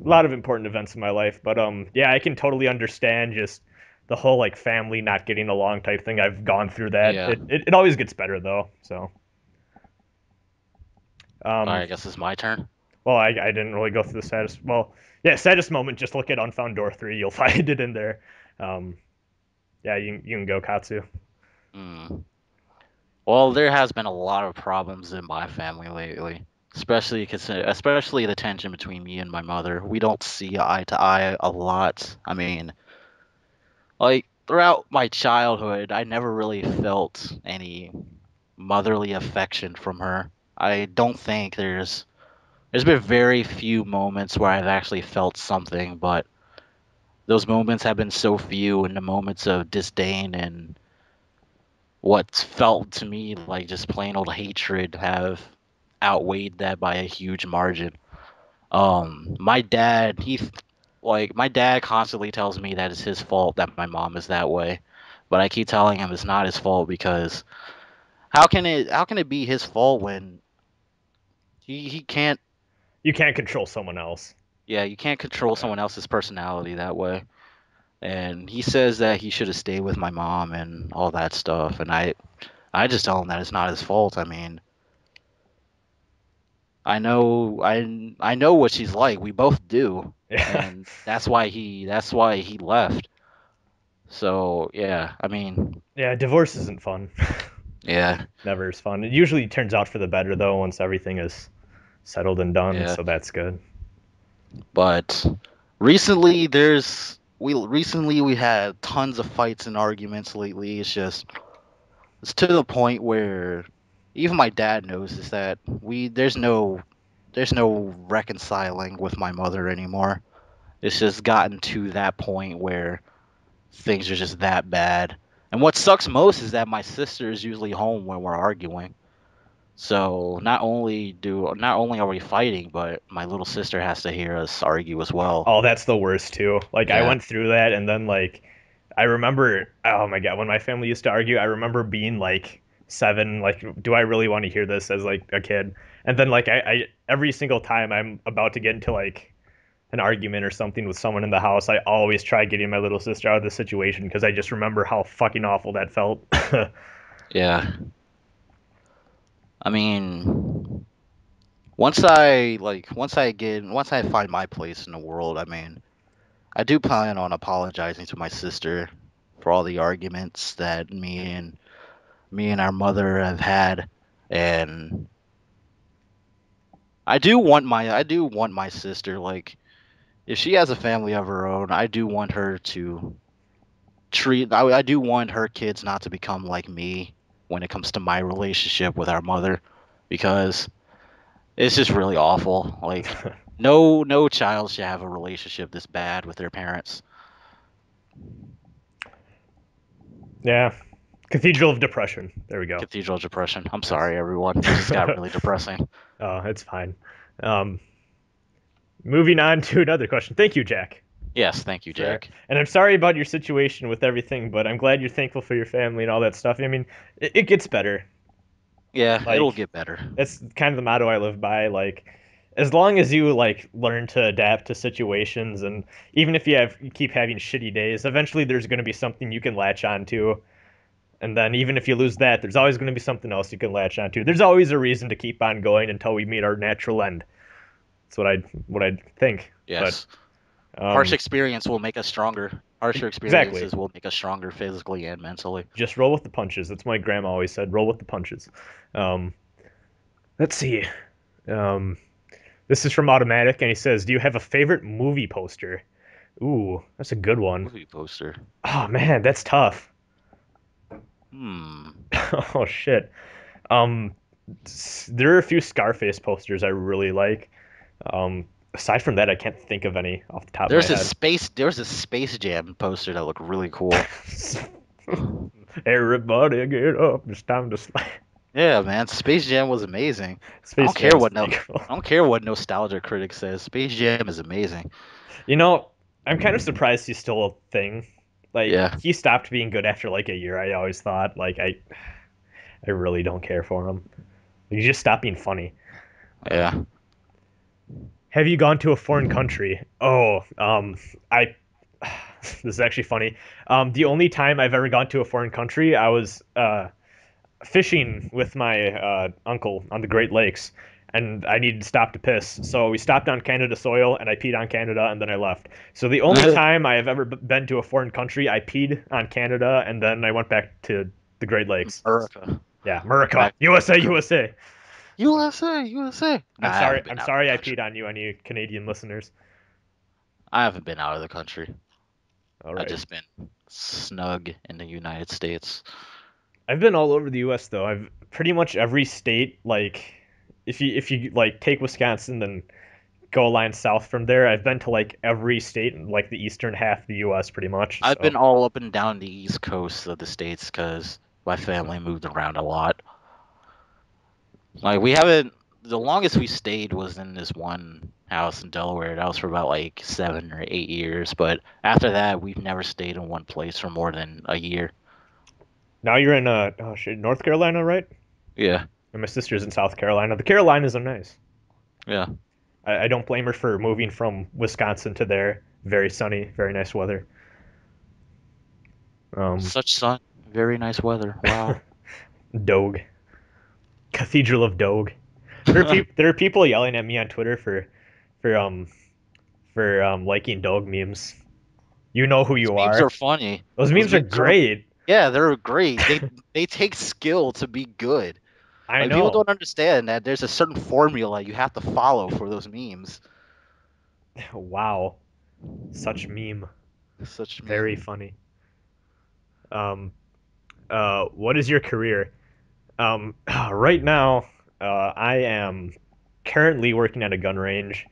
B: important events in my life. But yeah, I can totally understand just the whole like family not getting along type thing. I've gone through that.
C: Yeah.
B: It always gets better though. So
C: All right,
B: um
C: I guess it's my turn.
B: well, I didn't really go through the saddest. Well, yeah, saddest moment. Just look at Unfound Door 3. You'll find it in there. Um, yeah, you can go Katsu.
C: Hmm. Well, there has been a lot of problems in my family lately, especially the tension between me and my mother. We don't see eye to eye a lot. I mean, like throughout my childhood, I never really felt any motherly affection from her. I don't think there's been very few moments where I've actually felt something, but those moments have been so few, and the moments of disdain and what's felt to me like just plain old hatred have outweighed that by a huge margin. My dad, my dad constantly tells me that it's his fault that my mom is that way, but I keep telling him it's not his fault because how can it be his fault when he can't.
B: You can't control someone else.
C: Yeah, you can't control
B: Yeah.
C: someone else's personality that way. And he says that he should have stayed with my mom and all that stuff, and I just tell him that it's not his fault. I mean, I know what she's like. We both do,
B: Yeah.
C: and that's why he left. So yeah, I mean,
B: Yeah, divorce isn't fun.
C: yeah,
B: Never is fun. It usually turns out for the better though once everything is settled and done,
C: yeah.
B: so that's good.
C: But recently we had tons of fights and arguments lately. It's to the point where even my dad notices that there's no reconciling with my mother anymore. It's just gotten to that point where things are just that bad. And what sucks most is that my sister is usually home when we're arguing. So not only are we fighting, but my little sister has to hear us argue as well.
B: Oh, that's the worst too. Like I
C: Yeah.
B: went through that and then like I remember oh my God, when my family used to argue, I remember being like 7, like do I really want to hear this as like a kid? And then like I every single time I'm about to get into like an argument or something with someone in the house, I always try getting my little sister out of the situation because I just remember how fucking awful that felt.
C: Yeah. I mean, once I find my place in the world, I mean, I do plan on apologizing to my sister for all the arguments that me and our mother have had, and I do want my sister, like, if she has a family of her own, I do want her to I do want her kids not to become like me when it comes to my relationship with our mother, because it's just really awful. Like, No child should have a relationship this bad with their parents.
B: Yeah. Cathedral of Depression. There we go.
C: Cathedral depression. I'm
B: Yes.
C: sorry, everyone. This just got really depressing.
B: Oh, it's fine. Um, moving on to another question. Thank you, Jack.
C: Yes, thank you,
B: For
C: Jack.
B: and I'm sorry about your situation with everything, but I'm glad you're thankful for your family and all that stuff. I mean, it gets better.
C: Yeah, it'll
B: Like
C: get better.
B: that's kind of the motto I live by. Like as long as you like learn to adapt to situations, and even if you keep having shitty days, eventually there's going to be something you can latch on to. And then even if you lose that, there's always going to be something else you can latch onto. There's always a reason to keep on going until we meet our natural end. That's what I think. But
C: Yes. Harsh
B: um,
C: experience will make us stronger. Harsher
B: exactly.
C: experiences will make us stronger physically and mentally.
B: Just roll with the punches. That's what my grandma always said. Roll with the punches. Um, let's see. Um, this is from Automatic, and he says, "Do you have a favorite movie poster?" Ooh, that's a good one.
C: Movie poster.
B: Oh man, that's tough.
C: Hmm.
B: Oh shit. Um, there are a few Scarface posters I really like. Aside from that, I can't think of any off the top of my head.
C: There's a Space Jam poster that looked really cool.
B: Everybody get up! It's time to slide.
C: Yeah, man, Space Jam was amazing. I
B: Space
C: don't care
B: Jam's
C: what no
B: pretty cool.
C: I don't care what nostalgia critic says. Space Jam is amazing.
B: You know, I'm kind of surprised he's still a thing. Like
C: Yeah.
B: he stopped being good after like a year. I always thought like I really don't care for him. He just stopped being funny.
C: Yeah.
B: Have you gone to a foreign country? Oh, I. This is actually funny. The only time I've ever gone to a foreign country, I was fishing with my uncle on the Great Lakes, and I needed to stop to piss. So we stopped on Canada soil, and I peed on Canada, and then I left. So the only time I have ever been to a foreign country, I peed on Canada, and then I went back to the Great Lakes.
C: America.
B: Yeah, America,
C: Back
B: USA, USA.
C: USA, USA. Nah,
B: I'm
C: I
B: sorry.
C: haven't been
B: I'm
C: out of the
B: sorry I
C: country.
B: peed on you, any Canadian listeners.
C: I haven't been out of the country.
B: All
C: I've
B: right.
C: just been snug in the United States.
B: I've been all over the U.S. though. I've pretty much every state. Like, if you like take Wisconsin, then go a line south from there. I've been to like every state in like the eastern half of the U.S. pretty much.
C: I've
B: So
C: been all up and down the East Coast of the States because my family moved around a lot. Like we haven't. The longest we stayed was in this one house in Delaware. That was for about like 7 or 8 years. But after that, we've never stayed in one place for more than a year.
B: now you're in oh shit, North Carolina, right?
C: Yeah,
B: And my sister's in South Carolina. The Carolinas are nice.
C: yeah.
B: I don't blame her for moving from Wisconsin to there. Very sunny, very nice weather. Um,
C: Such sun, very nice weather. Wow.
B: Doge, Cathedral of Doge. There are people yelling at me on Twitter for liking dog memes. You know who
C: Those
B: you
C: memes
B: are.
C: are funny.
B: Those
C: Those
B: memes are
C: memes are
B: great.
C: Yeah, they're great. They take skill to be good.
B: I
C: Like people
B: know.
C: don't understand that there's a certain formula you have to follow for those memes.
B: Wow. Such meme.
C: Such
B: Very
C: meme.
B: funny. Um, what is your career? Right now, I am currently working at a gun range.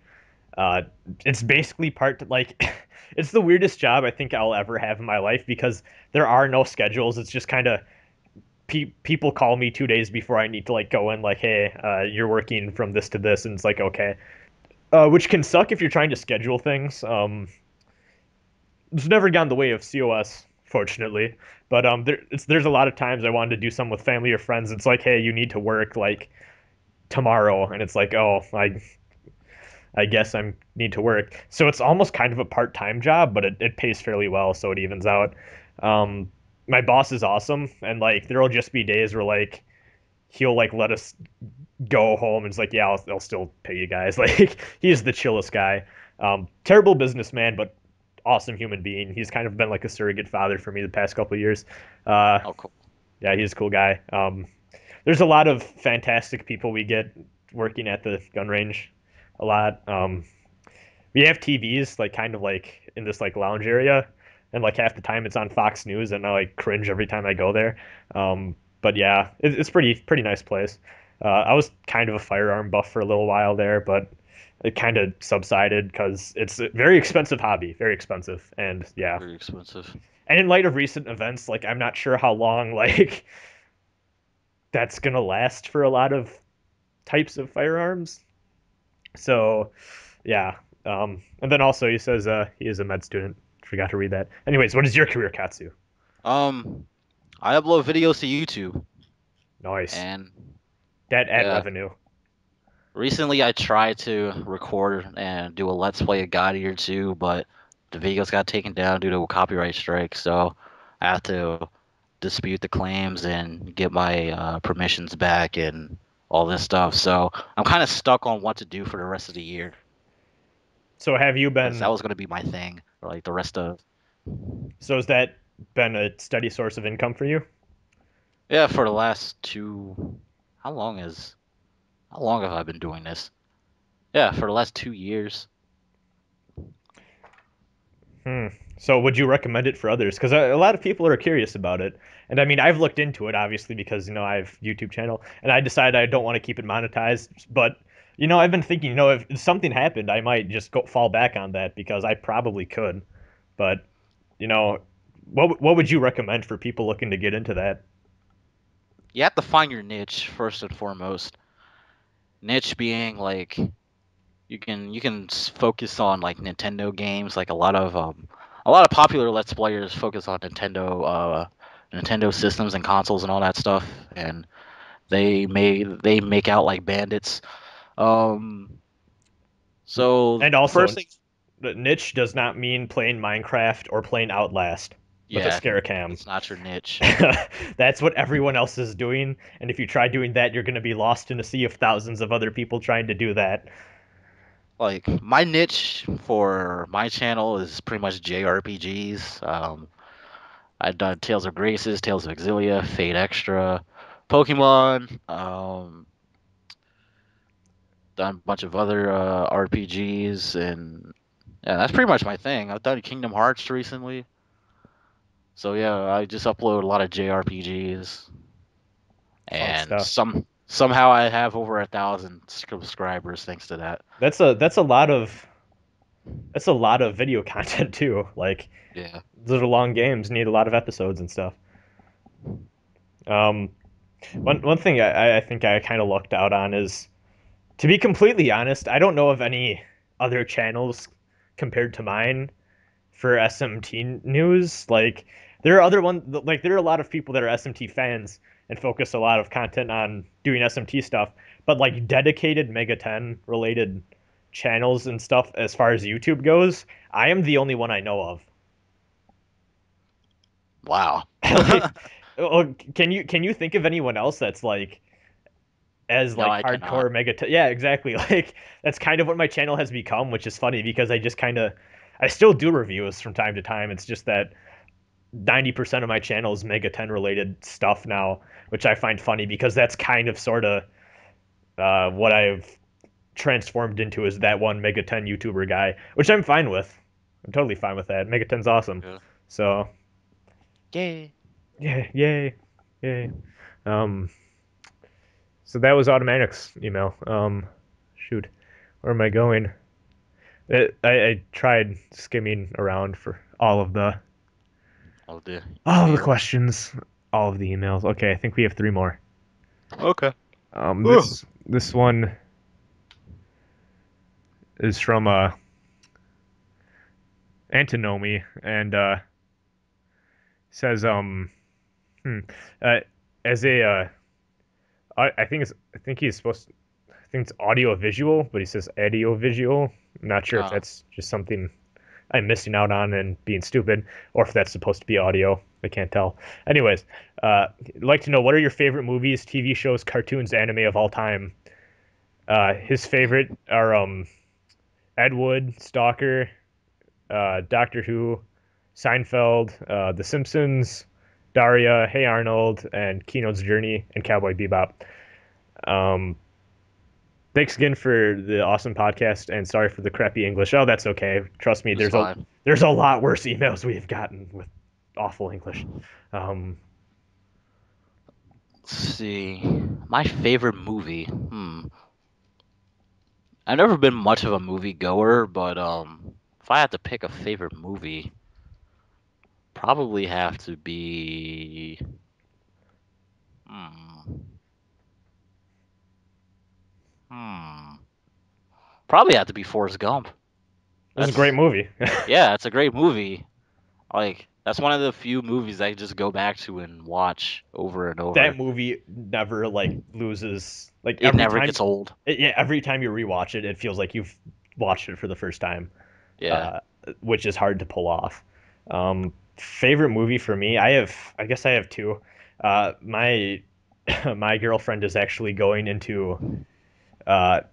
B: Uh, it's basically like, it's the weirdest job I think I'll ever have in my life because there are no schedules. It's just kind of people call me 2 days before I need to like go in, like, hey, you're working from this to this, and it's like, okay. Which can suck if you're trying to schedule things. It's never gone the way of COS, fortunately. But there's a lot of times I wanted to do something with family or friends. It's like, hey, you need to work like tomorrow, and it's like, oh, I guess I need to work. So it's almost kind of a part time job, but it pays fairly well, so it evens out. Um, my boss is awesome, and like there'll just be days where like he'll like let us go home, and it's like, yeah, I'll still pay you guys. Like he's the chillest guy. Terrible businessman, but awesome human being. He's kind of been like a surrogate father for me the past couple of years. Uh,
C: Oh, cool.
B: yeah, he's a cool guy. There's a lot of fantastic people we get working at the gun range. A lot. We have TVs like kind of like in this like lounge area, and like half the time it's on Fox News, and I like cringe every time I go there. But yeah, it's pretty nice place. I was kind of a firearm buff for a little while there, but it kind of subsided because it's a very expensive hobby, very expensive, and yeah.
C: Very expensive.
B: And in light of recent events, like I'm not sure how long like that's gonna last for a lot of types of firearms. So yeah. And then also he says he is a med student. Forgot to read that. Anyways, what is your career, Katsu?
C: Um, I upload videos to YouTube,
B: Nice.
C: and
B: That ad
C: yeah,
B: revenue.
C: recently I tried to record and do a Let's Play of God Eater 2, but the videos got taken down due to a copyright strike, so I have to dispute the claims and get my permissions back and all this stuff. So I'm kind of stuck on what to do for the rest of the year,
B: So have you
C: because that
B: been?
C: was going to be my thing for like the rest of.
B: So has that been a steady source of income for you?
C: Yeah, for the last two. How long is? How long have I been doing this? Yeah, for the last 2 years.
B: Hmm. So would you recommend it for others? Because a lot of people are curious about it, and I mean I've looked into it obviously because I have YouTube channel, and I decided I don't want to keep it monetized. But I've been thinking if something happened, I might just go fall back on that because I probably could. But you know, what would you recommend for people looking to get into that?
C: You have to find your niche first and foremost. Niche being like you can focus on like Nintendo games. Like a lot of popular Let's Players focus on Nintendo systems and consoles and all that stuff, and they make out like bandits. Um, so
B: And
C: the first
B: also,
C: thing,
B: the niche does not mean playing Minecraft or playing Outlast with a
C: yeah,
B: Scaricam.
C: that's not your niche.
B: That's what everyone else is doing, and if you try doing that, you're going to be lost in a sea of thousands of other people trying to do that.
C: Like my niche for my channel is pretty much JRPGs. I've done Tales of Graces, Tales of Exilia, Fate Extra, Pokemon. Done a bunch of other RPGs, and yeah, that's pretty much my thing. I've done Kingdom Hearts recently, so yeah, I just upload a lot of JRPGs,
B: Fun
C: and
B: stuff.
C: somehow I have over 1,000 subscribers thanks to that.
B: That's a lot of video content too. Like
C: Yeah.
B: those are long games, need a lot of episodes and stuff. Um, one thing I think I kind of lucked out on is, to be completely honest, I don't know of any other channels compared to mine for SMT news. Like there are a lot of people that are SMT fans and focus a lot of content on doing SMT stuff, but like dedicated MegaTen related channels and stuff as far as YouTube goes, I am the only one I know of.
C: Wow.
B: Like, can you think of anyone else that's like as
C: No,
B: like
C: I cannot.
B: hardcore yeah, exactly. Like that's kind of what my channel has become, which is funny because I still do reviews from time to time. It's just that 90% of my channel is MegaTen related stuff now, which I find funny because that's kind of sort of what I've transformed into, is that one MegaTen YouTuber guy, which I'm fine with. I'm totally fine with that. MegaTen's awesome.
C: Yeah.
B: So
C: Yay.
B: yeah, yay, yay. Um, so that was Automatic's email. Shoot, where am I going? I tried skimming around for
C: Of the
B: all of the
C: emails.
B: questions, all of the emails. Okay, I think we have three more.
C: Okay. Ugh.
B: This one is from Antinomy, and says hmm, uh as a I think he's supposed to, I think it's audio visual, but he says audio visual. I'm not sure if
C: Uh,
B: that's just something I'm missing out on and being stupid, or if that's supposed to be audio. I can't tell. Anyways, I'd like to know, what are your favorite movies, TV shows, cartoons, anime of all time? His favorite are Ed Wood, Stalker, Doctor Who, Seinfeld, The Simpsons, Daria, Hey Arnold, and Keynote's Journey, and Cowboy Bebop. Um, Thanks again for the awesome podcast, and sorry for the crappy English. Oh, that's okay. Trust me,
C: it's fine.
B: there's a lot worse emails we've gotten with awful English. Um,
C: Let's see. My favorite movie. Hmm. I've never been much of a movie goer, but if I had to pick a favorite movie, probably have to be hmm, hmm, probably have to be Forrest Gump.
B: It was a great
C: That's
B: movie.
C: yeah, it's a great movie. Like that's one of the few movies I just go back to and watch over and
B: That
C: over.
B: movie never like loses like
C: It never gets old.
B: yeah, every time you rewatch it, it feels like you've watched it for the first time,
C: Yeah.
B: uh, which is hard to pull off. Favorite movie for me, I guess I have two. My my girlfriend is actually going into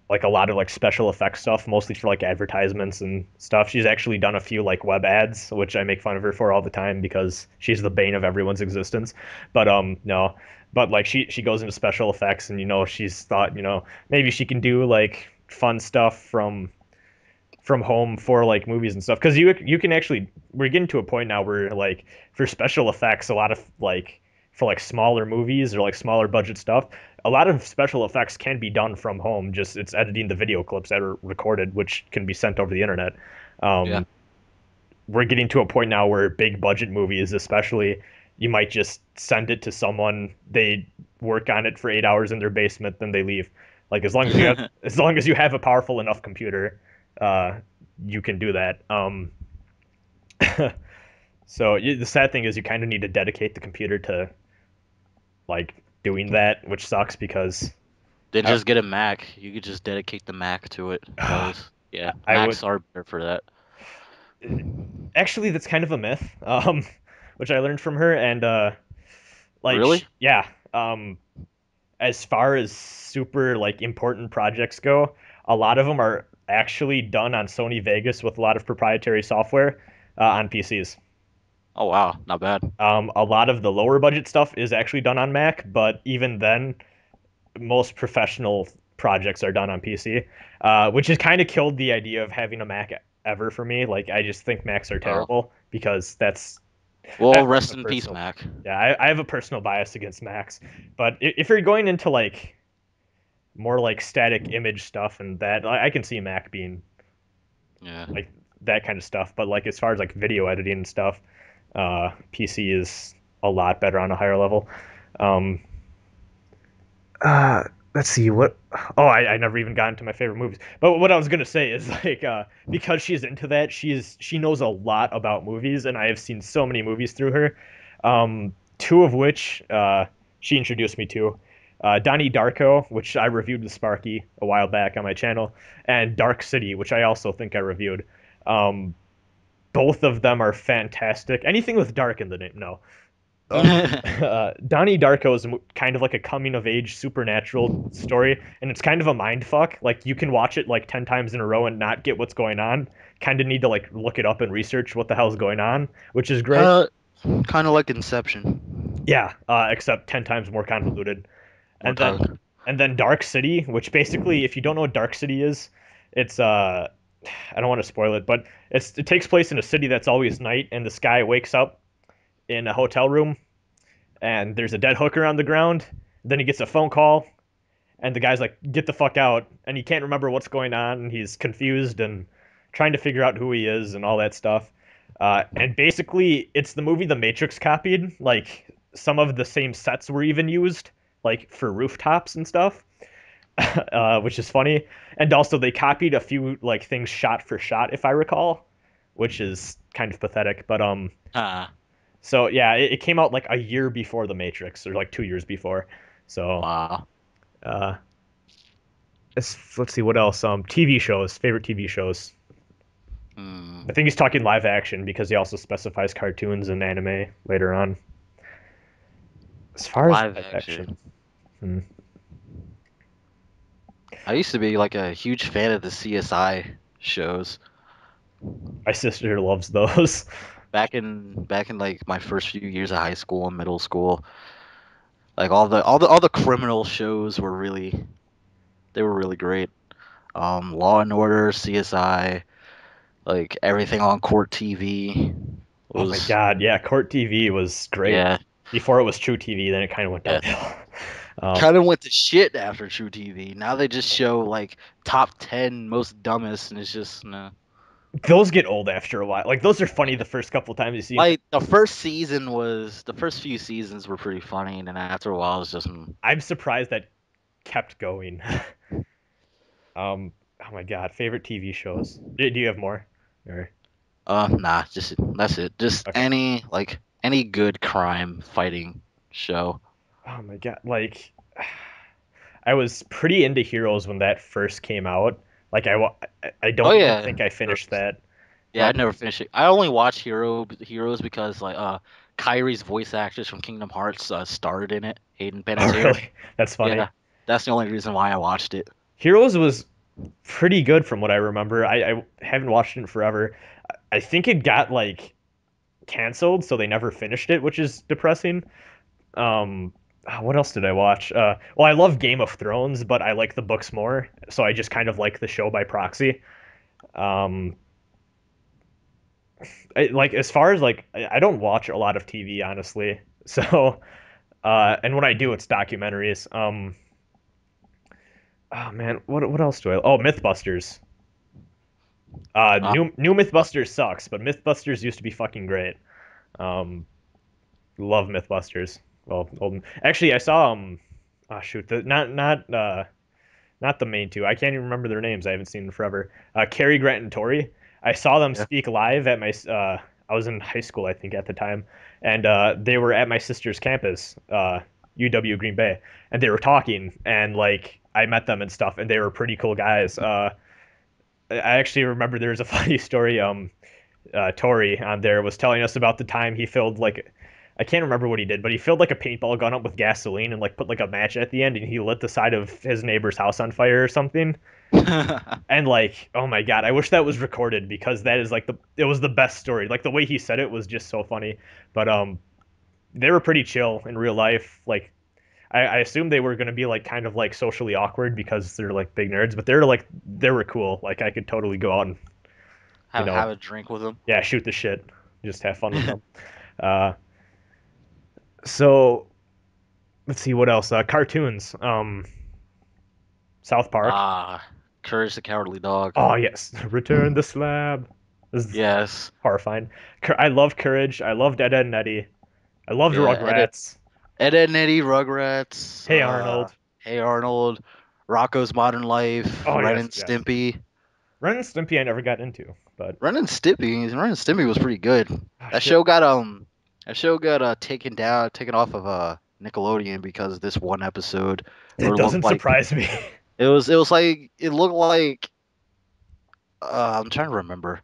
B: like a lot of like special effects stuff, mostly for like advertisements and stuff. She's actually done a few like web ads, which I make fun of her for all the time because she's the bane of everyone's existence. But no, but like she goes into special effects, and she's thought maybe she can do like fun stuff from home for like movies and stuff, because you can actually, we're getting to a point now where like for special effects, a lot of like for like smaller movies or like smaller budget stuff, a lot of special effects can be done from home. Just it's editing the video clips that are recorded, which can be sent over the internet.
C: Yeah.
B: um we're getting to a point now where big budget movies, especially, you might just send it to someone, they work on it for 8 hours in their basement, then they leave. Like as long as you have a powerful enough computer, uh, you can do that. So the sad thing is you kind of need to dedicate the computer to like doing that, which sucks because
C: Then
B: I,
C: just get a Mac. You could just dedicate the Mac to it. Because yeah,
B: I would
C: Macs are better for that.
B: actually, that's kind of a myth, which I learned from her, and like
C: Really?
B: yeah, as far as super like important projects go, a lot of them are actually done on Sony Vegas with a lot of proprietary software on PCs.
C: Oh wow, not bad.
B: A lot of the lower budget stuff is actually done on Mac, but even then, most professional projects are done on PC, which has kind of killed the idea of having a Mac ever for me. Like, I just think Macs are
C: Oh.
B: terrible because I
C: Well,
B: have
C: rest
B: a
C: in peace,
B: personal
C: Mac.
B: yeah, I have a personal bias against Macs. But if you're going into like more like static image stuff and that, I can see Mac being
C: Yeah.
B: like that kind of stuff. But like as far as like video editing and stuff, PC is a lot better on a higher level. Um, uh, let's see what. Oh, I never even got into my favorite movies. But what I was gonna say is like because she's into that, she knows a lot about movies, and I have seen so many movies through her. Two of which she introduced me to. Donnie Darko, which I reviewed with Sparky a while back on my channel, and Dark City, which I also think I reviewed. Um, Both of them are fantastic. Anything with dark in the name, no. Donnie Darko is kind of like a coming of age supernatural story, and it's kind of a mind fuck. Like you can watch it like 10 times in a row and not get what's going on. Kind of need to like look it up and research what the hell's going on, which is great.
D: Uh, kind of like Inception.
B: Yeah, except 10 times more convoluted.
C: More
B: And then
C: time.
B: Dark City, which basically, if you don't know what Dark City is, it's I don't want to spoil it, but it takes place in a city that's always night, and this guy wakes up in a hotel room, and there's a dead hooker on the ground. Then he gets a phone call, and the guy's like, "Get the fuck out!" And he can't remember what's going on, and he's confused and trying to figure out who he is and all that stuff. And basically, it's the movie The Matrix copied. Like some of the same sets were even used, like for rooftops and stuff, which is funny. And also, they copied a few like things shot for shot, if I recall, which is kind of pathetic. But
C: Ah,
B: so yeah, it came out like a year before The Matrix, or like 2 years before. So
C: wow.
B: uh, let's see what else. TV shows, favorite TV shows. I
C: Hmm.
B: think he's talking live action because he also specifies cartoons and anime later on. As far as
C: Live
B: live action,
C: action.
B: hmm.
C: I used to be like a huge fan of the CSI shows.
B: My sister loves those.
C: Back in like my first few years of high school and middle school, like all the criminal shows were really great. Law and Order, CSI, like everything on Court TV
B: Oh my
C: was
B: God, yeah, Court TV was great.
C: yeah,
B: Before it was True TV, then it kind of went
C: yeah.
B: downhill.
C: Kind of went to shit after True TV. Now they just show like top 10 most dumbest, and it's just nah.
B: Those get old after a while. Like those are funny the first couple times you see them.
C: Like the first few seasons were pretty funny, and then after a while it's just
B: I'm surprised that kept going. Oh my god, favorite TV shows. Do you have more? Or
C: nah, just that's it. Just
B: okay.
C: any good crime fighting show.
B: Oh my god, like I was pretty into Heroes when that first came out. Like I
C: Oh
B: don't even
C: yeah.
B: think I finished that.
C: Yeah,
B: But
C: I'd never finish it. I only watch Heroes because Kyrie's voice actress from Kingdom Hearts starred in it, Hayden
B: oh
C: Panettiere.
B: really? That's funny.
C: Yeah, that's the only reason why I watched it.
B: Heroes was pretty good from what I remember. I haven't watched it in forever. I think it got like canceled, so they never finished it, which is depressing. What else did I watch? Well, I love Game of Thrones, but I like the books more, so I just kind of like the show by proxy. Um, like as far as like I don't watch a lot of TV honestly, so and when I do, it's documentaries. Oh man, what else do I? Oh, MythBusters.
C: Uh,
B: New MythBusters sucks, but MythBusters used to be fucking great. Um, love MythBusters. Well, actually, I saw oh shoot, not the main two. I can't even remember their names. I haven't seen them forever. Cary Grant and Tori. I saw them
C: yeah.
B: speak live at my. I was in high school, I think, at the time, and they were at my sister's campus, UW Green Bay, and they were talking, and like I met them and stuff, and they were pretty cool guys. I actually remember there was a funny story. Tori on there was telling us about the time he filled like I can't remember what he did, but he filled like a paintball gun up with gasoline and like put like a match at the end, and he lit the side of his neighbor's house on fire or something. And like, oh my god, I wish that was recorded because that is like it was the best story. Like the way he said it was just so funny. But they were pretty chill in real life. Like I assumed they were gonna be like kind of like socially awkward because they're like big nerds, but they were cool. Like I could totally go out and
C: have a drink with them.
B: yeah, shoot the shit, just have fun with them. Uh, so let's see what else. Cartoons. South Park.
C: Courage the Cowardly Dog.
B: Oh yes, Return the Slab. This is
C: Yes.
B: horrifying. I love Courage. I loved Ed, Ed and Eddie. I loved
C: Yeah,
B: Rugrats.
C: Ed, Ed and Eddie, Rugrats.
B: Hey Arnold.
C: Hey Arnold, Rocco's Modern Life,
B: Oh
C: Ren
B: yes,
C: and
B: yes.
C: Stimpy.
B: Ren and Stimpy I never got into, but
C: Ren and Stimpy was pretty good.
B: oh,
C: That
B: shit.
C: show got taken off of Nickelodeon because of this one episode where
B: That doesn't surprise me.
C: it was like it looked like I'm trying to remember.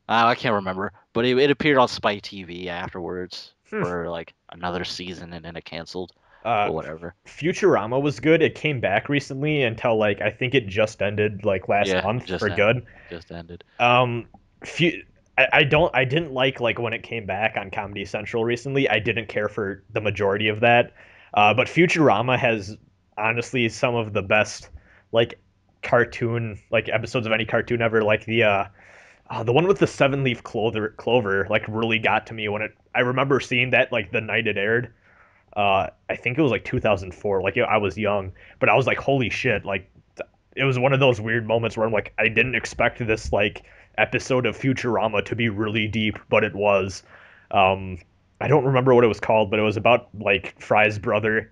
C: I can't remember, but it appeared on Spike TV afterwards for like another season and then it canceled.
B: Uh,
C: But whatever.
B: Futurama was good. It came back recently until like I think it just ended like last
C: Yeah,
B: month for good.
C: just ended.
B: Fu- I didn't like when it came back on Comedy Central recently. I didn't care for the majority of that. But Futurama has honestly some of the best like cartoon like episodes of any cartoon ever. Like the one with the seven leaf clover like really got to me when it. I remember seeing that like the night it aired. I think it was like 2004. Like I was young, but I was like, holy shit! Like it was one of those weird moments where I'm like, I didn't expect this like episode of Futurama to be really deep, but it was. Um, I don't remember what it was called, but it was about like Fry's brother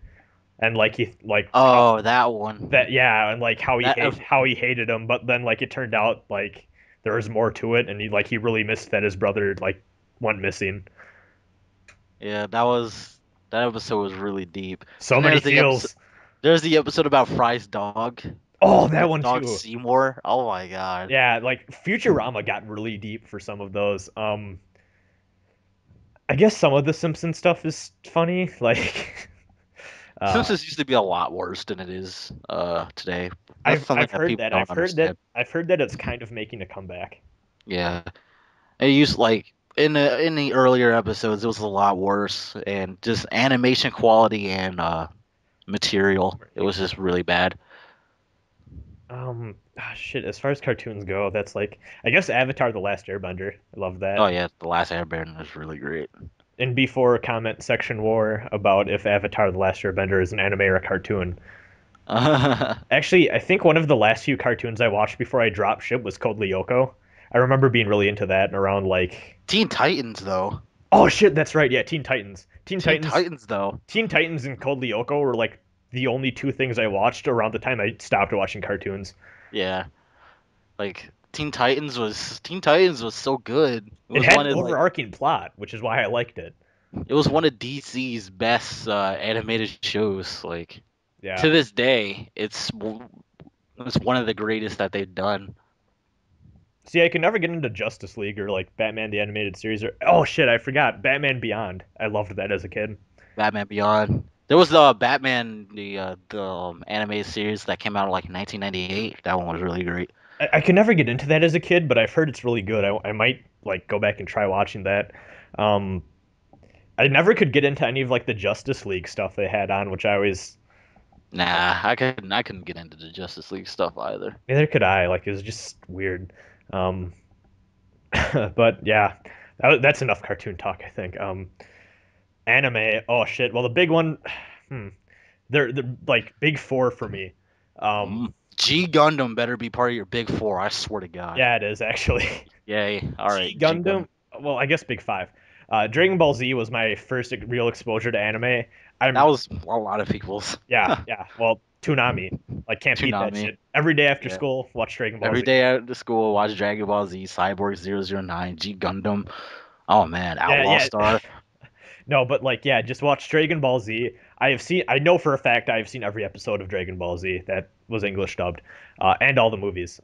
B: and like he like
C: Oh, that one.
B: that yeah, and like
C: That
B: how he hated him, but then like it turned out like there was more to it, and he really missed that his brother like went missing.
C: Yeah, that episode was really deep.
B: So
C: And
B: many feels.
C: there's the episode about Fry's dog.
B: Oh, that
C: His
B: one
C: dog
B: too.
C: Seymour. Oh my god.
B: Yeah, like Futurama got really deep for some of those. I guess some of the Simpson stuff is funny. Like,
C: Simpsons used to be a lot worse than it is today. That's something
B: I've
C: that
B: heard
C: people
B: that.
C: don't understand.
B: I've heard that it's kind of making a comeback.
C: Yeah. It used like in the earlier episodes it was a lot worse and just animation quality and material. It was just really bad.
B: Shit. As far as cartoons go, that's like I guess Avatar: The Last Airbender. I love that.
C: Oh yeah, The Last Airbender was really great.
B: in before comment section war about if Avatar: The Last Airbender is an anime or a cartoon. Actually, I think one of the last few cartoons I watched before I dropped ship was Code Lyoko. I remember being really into that and around like
D: Teen Titans, though.
B: oh shit, that's right, yeah, Teen Titans.
D: Teen Titans, though.
B: Teen Titans and Code Lyoko were like the only two things I watched around the time I stopped watching cartoons.
C: Yeah, like Teen Titans was so good. It
B: It
C: was
B: had
C: one
B: an
C: of like
B: overarching plot, which is why I liked it.
C: it was one of DC's best animated shows. Like
B: Yeah.
C: to this day, it's one of the greatest that they've done.
B: See, I can never get into Justice League or like Batman the Animated Series or oh shit, I forgot Batman Beyond. I loved that as a kid.
C: Batman Beyond. There was the Batman the animated series that came out in like 1998. That one was really great.
B: I could never get into that as a kid, but I've heard it's really good. I might like go back and try watching that. Um, I never could get into any of like the Justice League stuff they had on, which I always
C: Nah, I couldn't get into the Justice League stuff either.
B: neither could I. Like it was just weird. Um, but yeah, that's enough cartoon talk, I think. Anime. Oh shit. Well, the big one. Hmm. They're like big four for me.
C: G Gundam better be part of your big four. I swear to God.
B: Yeah, it is actually.
C: Yay. All right.
B: G Gundam. Well, I guess big five. Dragon Ball Z was my first real exposure to anime.
C: That was a lot of people's.
B: Yeah. Well, Toonami. Like can't beat that
C: Toonami.
B: shit. Every day after
C: Yeah.
B: school, watch Dragon Ball
C: Every
B: Z.
C: day after school, watch Dragon Ball Z, Cyborg 009, G Gundam. Oh man, Outlaw Star.
B: No, but like yeah, just watch Dragon Ball Z. I know for a fact I've seen every episode of Dragon Ball Z that was English dubbed, and all the movies.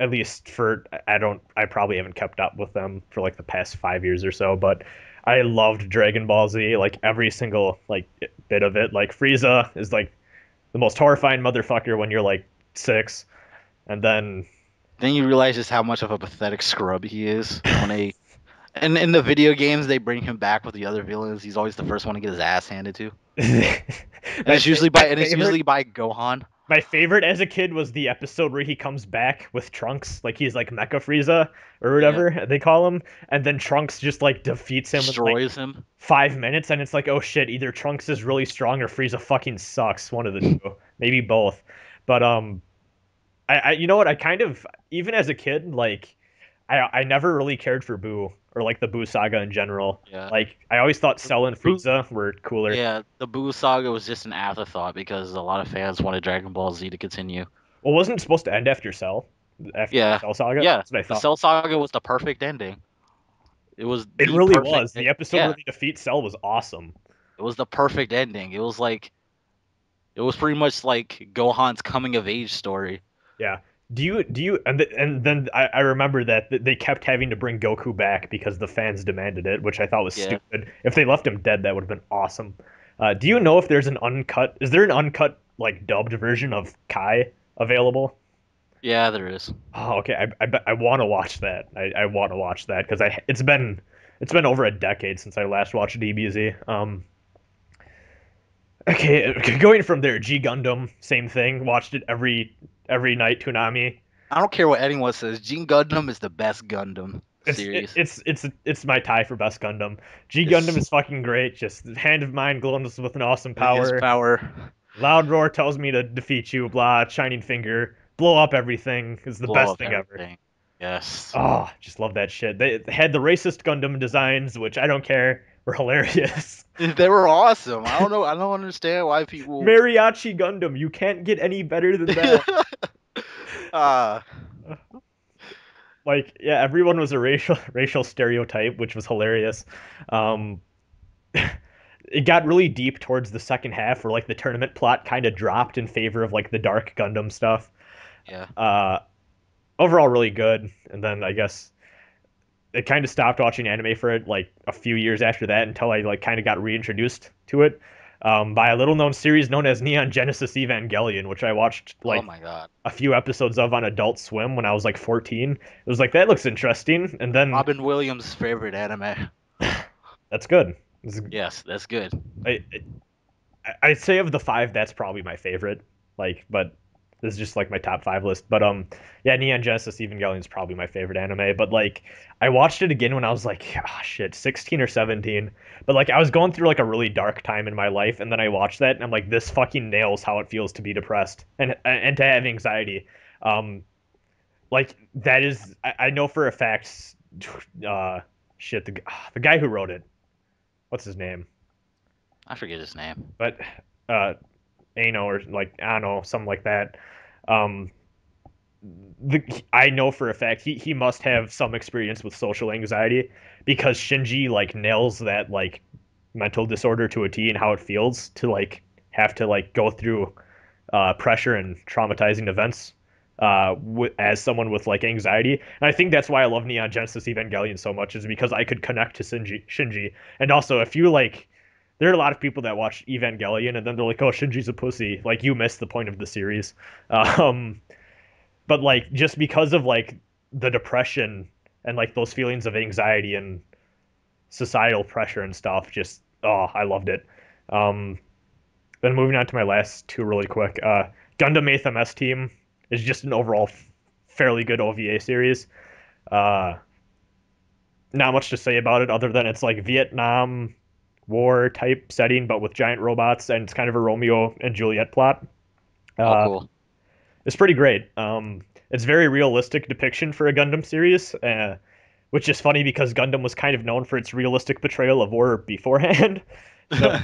B: At least for I probably haven't kept up with them for like the past 5 years or so, but I loved Dragon Ball Z, like every single like bit of it. Like Frieza is like the most horrifying motherfucker when you're like 6, and then
C: Then you realize just how much of a pathetic scrub he is when they. And in the video games, they bring him back with the other villains. He's always the first one to get his ass handed to. And it's usually by Gohan.
B: My favorite as a kid was the episode where he comes back with Trunks, like he's like Mecha Frieza or whatever they call him, and then Trunks just like defeats him
C: Destroys
B: in like
C: him.
B: 5 minutes, and it's like, oh shit, either Trunks is really strong or Frieza fucking sucks, one of the two, maybe both. But I you know what, I kind of even as a kid like I never really cared for Boo or like the Boo saga in general.
C: Yeah.
B: Like I always thought Cell and Frieza were cooler.
C: Yeah, the Buu saga was just an afterthought because a lot of fans wanted Dragon Ball Z to continue.
B: Well, wasn't it supposed to end after Cell? After
C: Yeah.
B: Cell saga?
C: Yeah,
B: That's what I
C: the
B: thought.
C: Cell saga was the perfect ending. It was.
B: It
C: the
B: really
C: perfect
B: was. The episode
C: yeah,
B: where they defeat Cell was awesome.
C: it was the perfect ending. It was like, it was pretty much like Gohan's coming of age story.
B: Yeah. Do you and then I remember that they kept having to bring Goku back because the fans demanded it, which I thought was
C: Yeah.
B: stupid. If they left him dead, that would have been awesome. Do you know if there's an uncut? Is there an uncut like dubbed version of Kai available?
C: Yeah, there is.
B: Oh, okay. I want to watch that. I want to watch that because it's been over a decade since I last watched DBZ. Okay, going from there, G Gundam, same thing. Watched it every night. Toonami.
C: I don't care what anyone says. G Gundam is the best Gundam series.
B: It's my tie for best Gundam. G
C: It's-
B: Gundam is fucking great. Just hand of mine glows with an awesome power.
C: His power.
B: Loud roar tells me to defeat you. Blah. Shining finger. Blow up everything is the
C: Blow
B: best
C: up
B: thing ever.
C: everything. Yes.
B: Oh, just love that shit. They had the racist Gundam designs, which I don't care, were hilarious.
C: They were awesome. I don't know. I don't understand why people.
B: Mariachi Gundam, you can't get any better than that. Like, yeah, everyone was a racial stereotype, which was hilarious. It got really deep towards the second half, where like the tournament plot kind of dropped in favor of like the dark Gundam stuff.
C: Yeah.
B: Overall, really good. And then I guess it kind of stopped watching anime for like a few years after that until I like kind of got reintroduced to it by a little known series known as Neon Genesis Evangelion, which I watched like
C: Oh my god.
B: a few episodes of on Adult Swim when I was like 14. It was like, that looks interesting, and then
C: Robin Williams' favorite anime.
B: that's good.
C: Yes, that's good.
B: I'd say of the five, that's probably my favorite. Like, but This is just like my top five list. But yeah, Neon Genesis Evangelion is probably my favorite anime. But like, I watched it again when I was like, ah, shit, 16 or 17. But like, I was going through like a really dark time in my life, and then I watched that, and I'm like, this fucking nails how it feels to be depressed and to have anxiety. Um, like that is, I know for a fact, uh, shit, the guy who wrote it, what's his name?
C: I forget his name.
B: But uh, Ano or like I don't know, something like that. Um, I know for a fact he must have some experience with social anxiety because Shinji like nails that like mental disorder to a T and how it feels to like have to like go through pressure and traumatizing events as someone with like anxiety. And I think that's why I love Neon Genesis Evangelion so much is because I could connect to Shinji. And also if you like there are a lot of people that watch Evangelion and then they're like, "Oh, Shinji's a pussy." Like you missed the point of the series. Um, but like just because of like the depression and like those feelings of anxiety and societal pressure and stuff, just oh, I loved it. Um, then moving on to my last two really quick. Gundam 8th MS Team is just an overall fairly good OVA series. Uh, Not much to say about it other than it's like Vietnam War type setting, but with giant robots, and it's kind of a Romeo and Juliet plot.
C: Oh,
B: Uh,
C: cool.
B: it's pretty great. It's very realistic depiction for a Gundam series, which is funny because Gundam was kind of known for its realistic portrayal of war beforehand. So,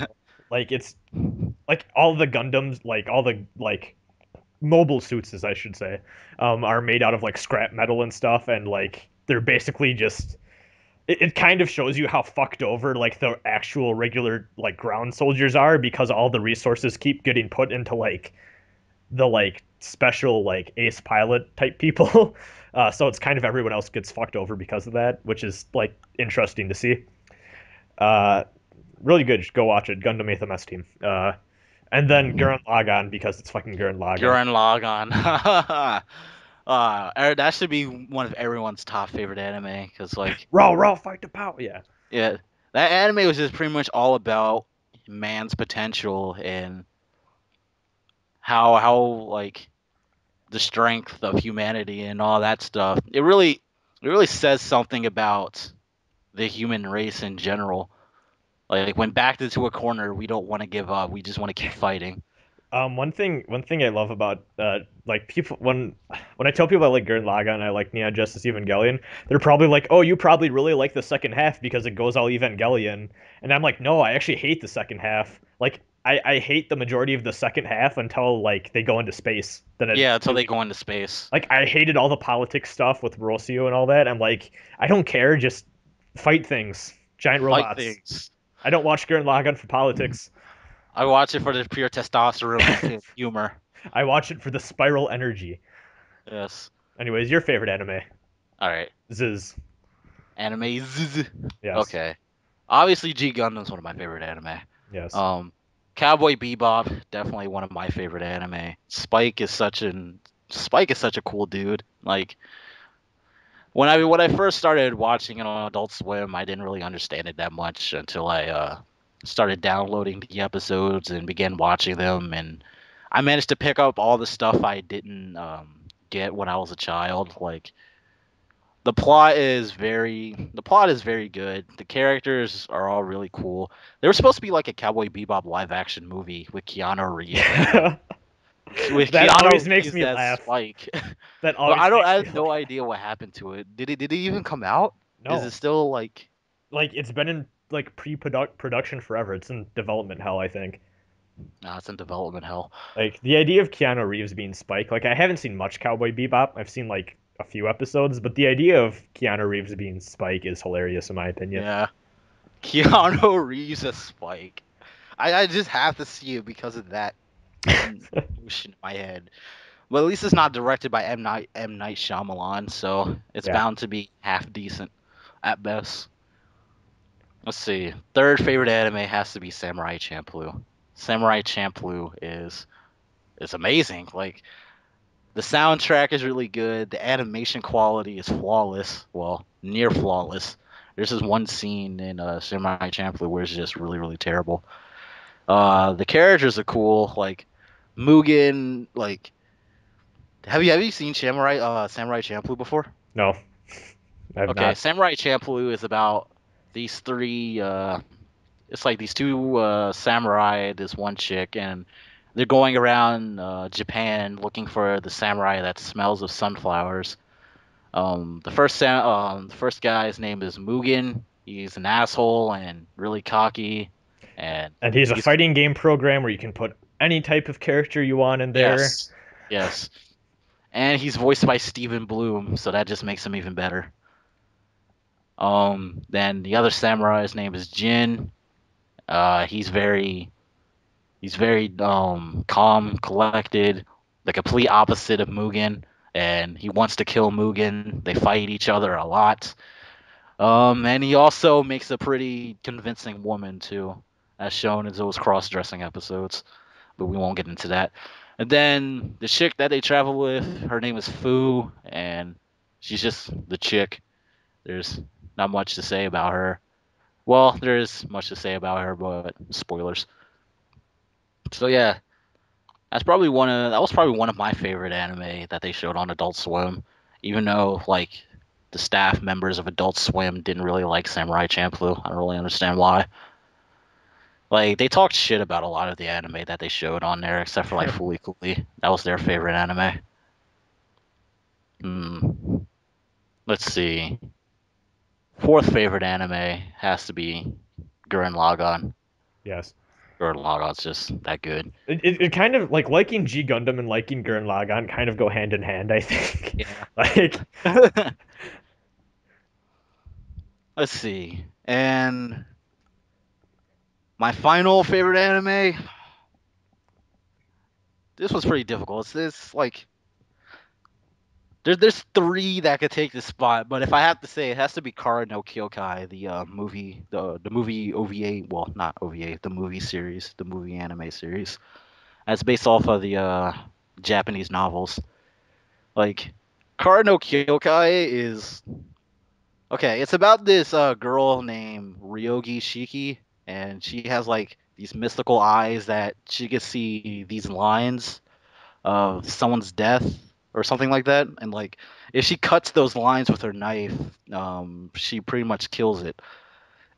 B: like, it's like all the Gundams, like all the like mobile suits, as I should say, are made out of like scrap metal and stuff, and like they're basically just. It kind of shows you how fucked over like the actual regular like ground soldiers are because all the resources keep getting put into like the like special like ace pilot type people. So it's kind of everyone else gets fucked over because of that, which is like interesting to see. Uh, really good. Just go watch it. Gundam 8th MS Team. And then Gurren Lagann because it's fucking Gurren Lagann.
C: Gurren Lagann. That should be one of everyone's top favorite anime because, like,
B: Raw, fight the power. Yeah.
C: yeah, that anime was just pretty much all about man's potential and how like the strength of humanity and all that stuff. It really says something about the human race in general. Like when backed into a corner, we don't want to give up. We just want to keep fighting.
B: One thing I love about like people when I tell people I like Gurren Lagann and I like Neon Justice Evangelion, they're probably like, "Oh, you probably really like the second half because it goes all Evangelion," and I'm like, "No, I actually hate the second half. Like, I hate the majority of the second half until like they go into space. Then it
C: Yeah, until they
B: really
C: go into space.
B: like I hated all the politics stuff with Rossio and all that. I'm like, I don't care, just fight things, giant
C: Fight
B: robots.
C: things.
B: I don't watch Gurren Lagann for politics.
C: I watch it for the pure testosterone and humor.
B: I watch it for the spiral energy."
C: Yes.
B: Anyways, your favorite anime?
C: All right.
B: Ziz.
C: Anime.
B: Yes.
C: Okay. Obviously, G Gundam's one of my favorite anime.
B: Yes.
C: Um, Cowboy Bebop, definitely one of my favorite anime. Spike is such a cool dude. Like when I first started watching it on Adult Swim, I didn't really understand it that much until I started downloading the episodes and began watching them, and I managed to pick up all the stuff I didn't get when I was a child. Like the plot is very good. The characters are all really cool. There was supposed to be like a Cowboy Bebop live action movie with Keanu Reeves. With
B: That
C: Keanu
B: always makes
C: Reeves
B: me
C: as
B: laugh.
C: Spike.
B: That
C: But
B: always
C: I don't.
B: makes
C: I
B: me
C: have no
B: laugh.
C: idea what happened to it. Did it even come out? Is
B: No.
C: it still like?
B: Like it's been in like production forever. It's in development hell, I think.
C: Nah, it's in development hell.
B: Like the idea of Keanu Reeves being Spike, like I haven't seen much Cowboy Bebop. I've seen like a few episodes, but the idea of Keanu Reeves being Spike is hilarious in my opinion.
C: Yeah, Keanu Reeves as Spike. I just have to see it because of that notion in my head. But at least it's not directed by M Night Shyamalan, so it's
B: Yeah.
C: bound to be half decent at best. Let's see. Third favorite anime has to be Samurai Champloo. Samurai Champloo is amazing. Like the soundtrack is really good. The animation quality is flawless. Well, near flawless. There's this one scene in Samurai Champloo where it's just really, really terrible. The characters are cool. Like Mugen, like
D: Have you seen Samurai Champloo before?
B: No, I've
C: Okay,
B: not.
C: Samurai Champloo is about these three. It's like these two samurai, this one chick, and they're going around Japan looking for the samurai that smells of sunflowers. The first guy's name is Mugen. He's an asshole and really cocky, and
B: And he's a
C: he's
B: fighting game program where you can put any type of character you want in there.
C: yes, yes, and he's voiced by Steven Bloom, so that just makes him even better. Then the other samurai's name is Jin. He's very calm, collected, the complete opposite of Mugen, and he wants to kill Mugen. They fight each other a lot. And he also makes a pretty convincing woman too, as shown in those cross-dressing episodes. But we won't get into that. And then the chick that they travel with, her name is Fu, and she's just the chick. There's not much to say about her. Well, there is much to say about her, but spoilers. So yeah, that was probably one of my favorite anime that they showed on Adult Swim, even though like the staff members of Adult Swim didn't really like Samurai Champloo. I don't really understand why. Like they talked shit about a lot of the anime that they showed on there, except for like Fooly Cooly. That was their favorite anime. Hmm. Let's see. Fourth favorite anime has to be Gurren Lagann.
B: Yes.
C: Gurren Lagann's just that good.
B: It kind of like liking G Gundam and liking Gurren Lagann kind of go hand in hand, I think.
C: Yeah.
B: Like,
D: Let's see. And my final favorite anime. This was pretty difficult. It's like there's three that could take this spot, but if I have to say, it has to be Kara no Kyokai, the movie, the movie OVA. Well, not OVA, the movie series, the movie anime series. That's based off of the Japanese novels. Like Kara no Kyokai is okay. It's about this girl named Ryogi Shiki, and she has like these mystical eyes that she can see these lines of someone's death or something like that. And like if she cuts those lines with her knife, she pretty much kills it.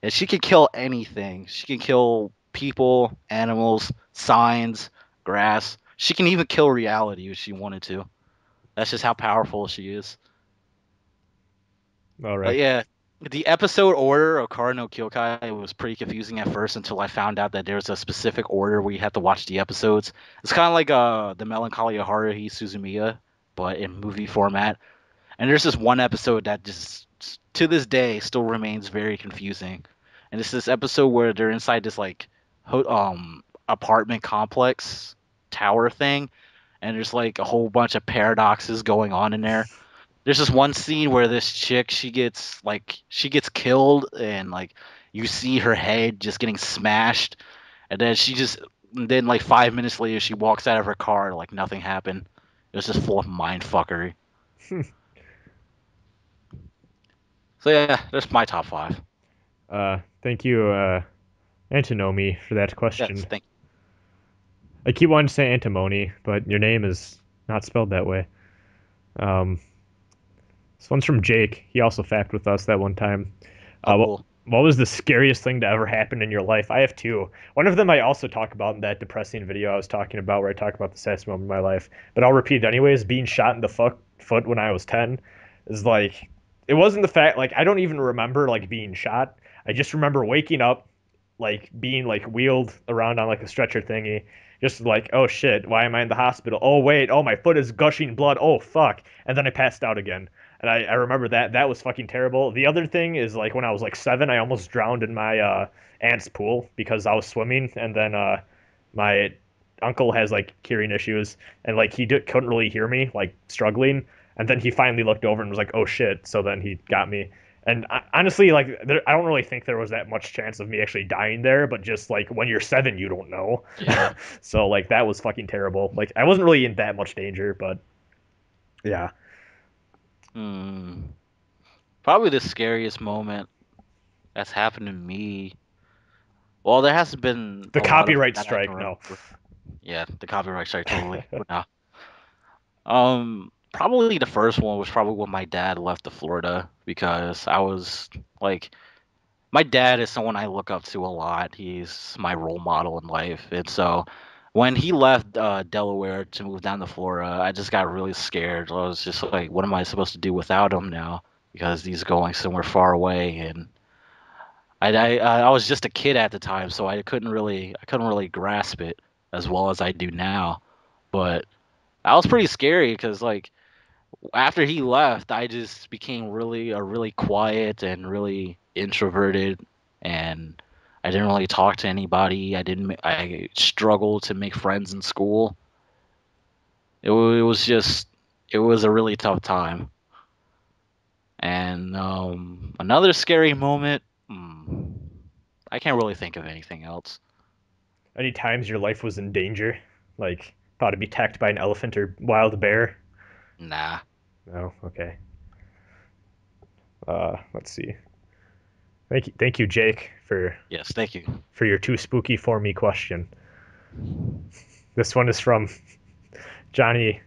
D: And she can kill anything. She can kill people, animals, signs, grass. She can even kill reality if she wanted to. That's just how powerful she is.
B: all
D: But
B: right.
D: yeah, the episode order of Kara no Kyokai was pretty confusing at first until I found out that there's a specific order where you have to watch the episodes. It's kind of like the Melancholy of Haruhi Suzumiya, but in movie format. And there's this one episode that just to this day still remains very confusing. And it's this episode where they're inside this like apartment complex tower thing, and there's like a whole bunch of paradoxes going on in there. There's this one scene where this chick she gets killed, and like you see her head just getting smashed, and then like 5 minutes later she walks out of her car like nothing happened. It was just full of mind fuckery. So yeah, that's my top five.
B: Thank you, Antinomy, for that question.
D: Yes, thank
B: I keep wanting to say antimony, but your name is not spelled that way. Um, this one's from Jake. He also fapped with us that one time.
D: you. Oh,
B: What,
D: cool.
B: what was the scariest thing to ever happen in your life? I have two. One of them I also talk about in that depressing video I was talking about, where I talk about the saddest moment of my life. But I'll repeat it anyways. Being shot in the foot when I was 10 is like, it wasn't the fact, like, I don't even remember, like, being shot. I just remember waking up, like, being, like, wheeled around on, like, a stretcher thingy. Just like, oh shit, why am I in the hospital? Oh wait, oh my foot is gushing blood. Oh fuck. And then I passed out again. And I remember that. That was fucking terrible. The other thing is like when I was like 7, I almost drowned in my aunt's pool because I was swimming, and then my uncle has like hearing issues, and like couldn't really hear me like struggling, and then he finally looked over and was like, oh shit. So then he got me. And honestly, like I don't really think there was that much chance of me actually dying there, but just like when you're 7, you don't know.
C: Yeah.
B: So like that was fucking terrible. Like I wasn't really in that much danger, but yeah.
C: Hmm. Probably the scariest moment that's happened to me. Well, there hasn't been
B: The
C: a lot of
B: copyright
C: that I can
B: strike, no.
C: remember. Yeah, the copyright strike totally. But no.
D: Probably the first one was probably when my dad left to Florida because I was like, my dad is someone I look up to a lot. He's my role model in life, and so when he left Delaware to move down to Florida, I just got really scared. I was just like, what am I supposed to do without him now? Because he's going somewhere far away, and I was just a kid at the time, so I couldn't really grasp it as well as I do now. But that was pretty scary because like after he left, I just became really quiet and really introverted, and I didn't really talk to anybody. I struggled to make friends in school. It was just it was a really tough time. And another scary moment. I can't really think of anything else.
B: Any times your life was in danger, like thought to be attacked by an elephant or wild bear?
D: Nah.
B: No. Okay. Let's see. Thank you, Jake,
D: Yes, thank you,
B: for your too spooky for me question. This one is from Johnny.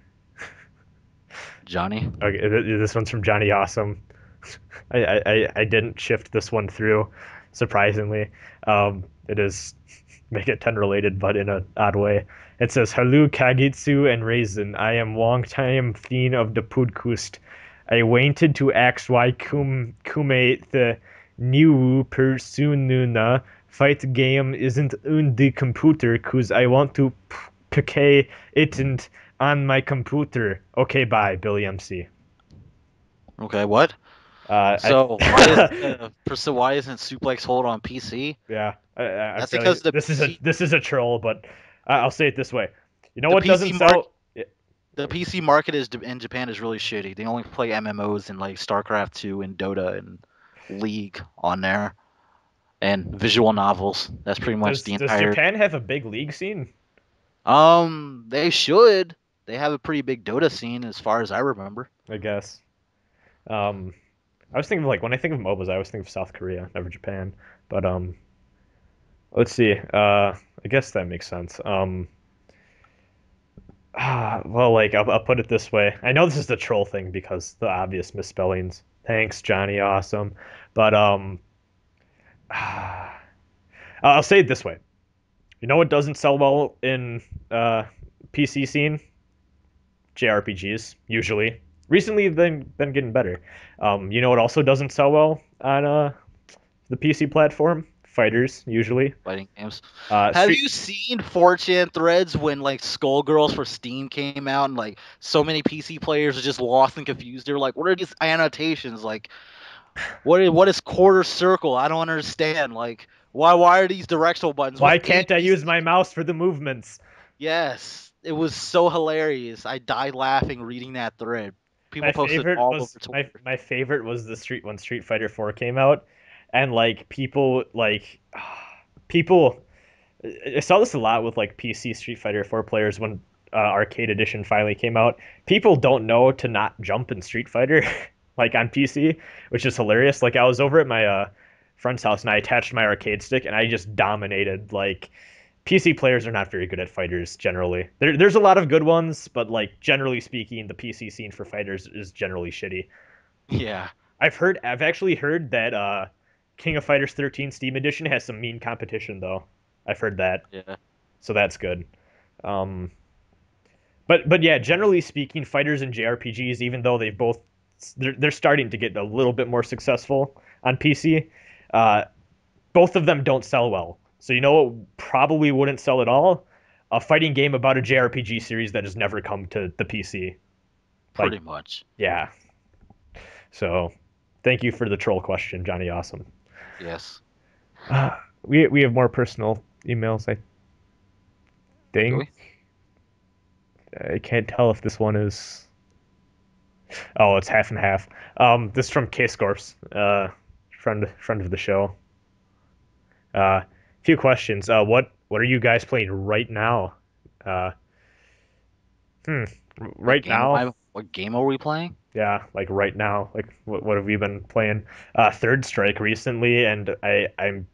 D: Johnny.
B: Okay, this one's from Johnny Awesome. I didn't shift this one through, surprisingly. It is MegaTen related, but in an odd way. It says, "Hello, Kagitsu and Rasen. I am long-time fan of the podcast. I wanted to ask why kume the new Persona fight game isn't on the computer, cause I want to play it and on my computer. Okay, bye, Billy MC."
D: Okay, what?
B: I
D: So why isn't Suplex Hold on PC?
B: yeah, I'm
D: That's
B: fairly.
D: because the PC
B: This is a troll, but I'll say it this way. You know
D: the
B: what
D: PC
B: doesn't
D: market
B: sell? Yeah,
D: the PC market is in Japan is really shitty. They only play MMOs and like StarCraft 2 and Dota and League on there and visual novels. That's pretty much the
B: does
D: entire.
B: Japan have a big league scene?
D: They should. They have a pretty big Dota scene as far as I remember.
B: I guess. Um, I was thinking of, like, when I think of MOBAs, I always think of South Korea, never Japan. But let's see. I guess that makes sense. Well, like I'll put it this way. I know this is the troll thing because the obvious misspellings. Thanks, Johnny Awesome. But I'll say it this way. You know what doesn't sell well in PC scene? JRPGs usually. Recently, they've been getting better. You know what also doesn't sell well on the PC platform? Fighters usually.
D: Fighting games. Have
B: Street.
D: you seen 4chan threads when like Skullgirls for Steam came out and like so many PC players are just lost and confused? They're like, what are these annotations? Like, what is quarter circle? I don't understand. Like, why are these directional buttons?
B: Why
D: What's
B: can't I
D: A, B,
B: use
D: C?
B: my mouse for the movements?
D: Yes, it was so hilarious. I died laughing reading that thread.
B: My
D: People posted
B: favorite
D: all over
B: was
D: Twitter.
B: my favorite was the Street when Street Fighter 4 came out, and like people. I saw this a lot with like PC Street Fighter 4 players when Arcade Edition finally came out. People don't know to not jump in Street Fighter, like on PC, which is hilarious. Like I was over at my friend's house and I attached my arcade stick and I just dominated. Like PC players are not very good at fighters generally. There's a lot of good ones, but like generally speaking, the PC scene for fighters is generally shitty.
D: Yeah,
B: I've actually heard that King of Fighters 13 Steam Edition has some mean competition though. I've heard that,
D: yeah.
B: so that's good. Um, but yeah, generally speaking, fighters and JRPGs, even though they're starting to get a little bit more successful on PC, uh, both of them don't sell well. So you know what probably wouldn't sell at all? A fighting game about a JRPG series that has never come to the PC. Like,
D: Pretty much.
B: yeah. So, thank you for the troll question, Johnny Awesome.
D: Yes.
B: We have more personal emails, I
D: Do
B: think.
D: we?
B: I can't tell if this one is. Oh, it's half and half. This is from Case Corpse, friend of the show. Few questions. What are you guys playing right now? Uh, hmm. Right now,
D: What game are we playing?
B: yeah, like right now, like what have we been playing? Third Strike recently, and I'm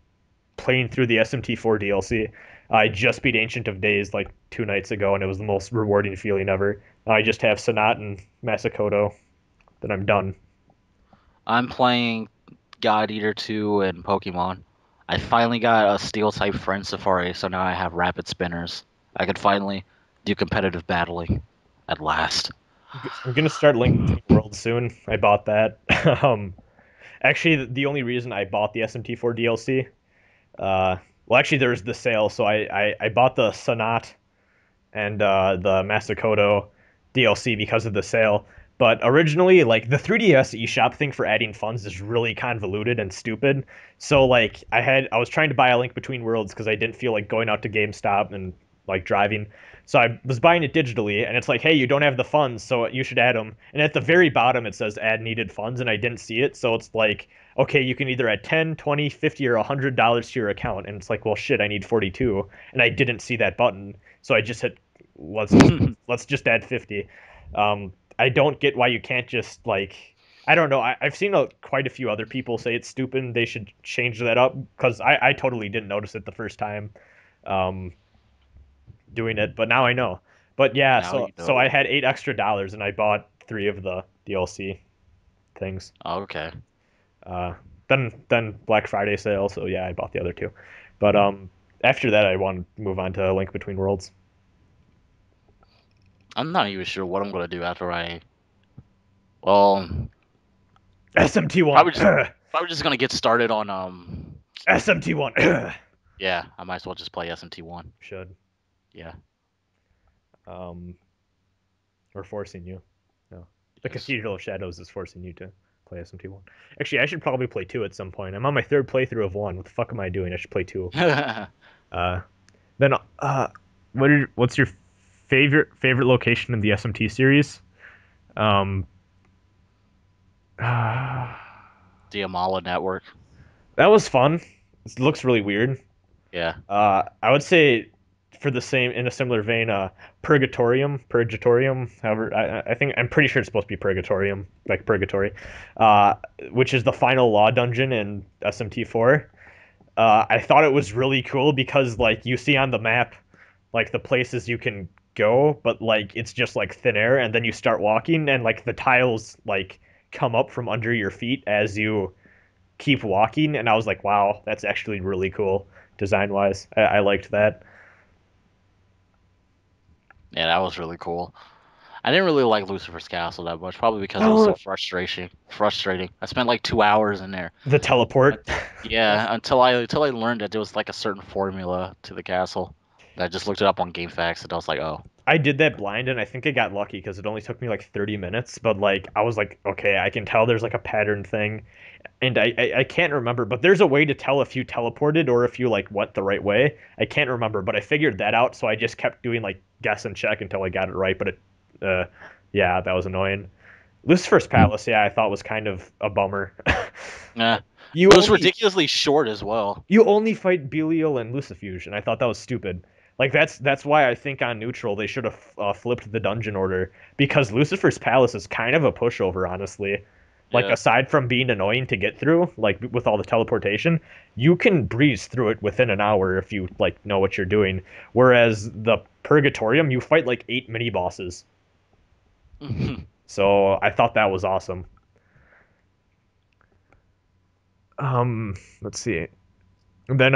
B: playing through the SMT4 DLC. I just beat Ancient of Days like 2 nights ago, and it was the most rewarding feeling ever. I just have Sonat and Masakoto. Then I'm done.
D: I'm playing God Eater 2 and Pokemon. I finally got a Steel type Friend Safari, so now I have Rapid Spinners. I can finally do competitive battling at last.
B: I'm gonna start Link Between Worlds soon. I bought that. um, Actually, the only reason I bought the SMT4 DLC, well, actually, there's the sale, so I bought the Sonat and the Masakoto DLC because of the sale. But originally, like the 3DS eShop thing for adding funds is really convoluted and stupid. So like I was trying to buy a Link Between Worlds because I didn't feel like going out to GameStop and like driving. So I was buying it digitally, and it's like, hey, you don't have the funds, so you should add them. And at the very bottom, it says add needed funds, and I didn't see it. So it's like, okay, you can either add 10, 20, 50, or $100 to your account. And it's like, well, shit, I need 42, and I didn't see that button. So I just hit let's let's just add 50. I don't get why you can't just like I don't know. I've seen quite a few other people say it's stupid and they should change that up because I totally didn't notice it the first time um, doing it, but now I know. But yeah,
D: Now
B: so
D: you
B: so I
D: know.
B: had $8 extra and I bought 3 of the DLC things.
D: Oh, okay.
B: Uh, then Black Friday sale, so yeah, I bought the other 2. But after that, I want to move on to Link Between Worlds.
D: I'm not even sure what I'm gonna do after I. Well,
B: SMT1.
D: probably just probably just gonna get started on
B: SMT1.
D: Yeah, I might as well just play SMT1.
B: Should.
D: Yeah.
B: Um, or forcing you. No. The
D: Yes.
B: Cathedral of Shadows is forcing you to play SMT1. Actually, I should probably play 2 at some point. I'm on my 3rd playthrough of 1. What the fuck am I doing? I should play 2. Uh, then, what's your favorite location in the SMT series? Um, that
D: The Amala network.
B: was fun. It looks really weird.
D: Yeah.
B: I would say for the same in a similar vein, Purgatorium. However, I think I'm pretty sure it's supposed to be Purgatorium, like Purgatory, uh, which is the final law dungeon in SMT4. I thought it was really cool because like you see on the map, like the places you can go, but like it's just like thin air, and then you start walking, and like the tiles like come up from under your feet as you keep walking, and I was like, wow, that's actually really cool design wise. I liked that.
D: Yeah, that was really cool. I didn't really like Lucifer's Castle that much, probably because it was so
B: Oh,
D: frustrating. Frustrating. I spent like 2 hours in there.
B: the teleport.
D: Yeah, until I learned that there was like a certain formula to the castle. I just looked it up on GameFAQs and I was like, oh.
B: I did that blind, and I think I got lucky because it only took me like 30 minutes. But like, I was like, okay, I can tell there's like a pattern thing, and I can't remember, but there's a way to tell if you teleported or if you like went the right way. I can't remember, but I figured that out, so I just kept doing like guess and check until I got it right. But uh, yeah, that was annoying. Lucifer's Palace, yeah, I thought was kind of a bummer.
D: Yeah.
B: you
D: It was
B: only
D: ridiculously short as well.
B: you only fight Belial and Lucifuge, and I thought that was stupid. Like that's why I think on neutral they should have flipped the dungeon order because Lucifer's Palace is kind of a pushover, honestly. Like
D: Yeah.
B: aside from being annoying to get through, like with all the teleportation, you can breeze through it within an hour if you like know what you're doing. Whereas the Purgatorium, you fight like 8 mini bosses. So I thought that was awesome. Let's see. And then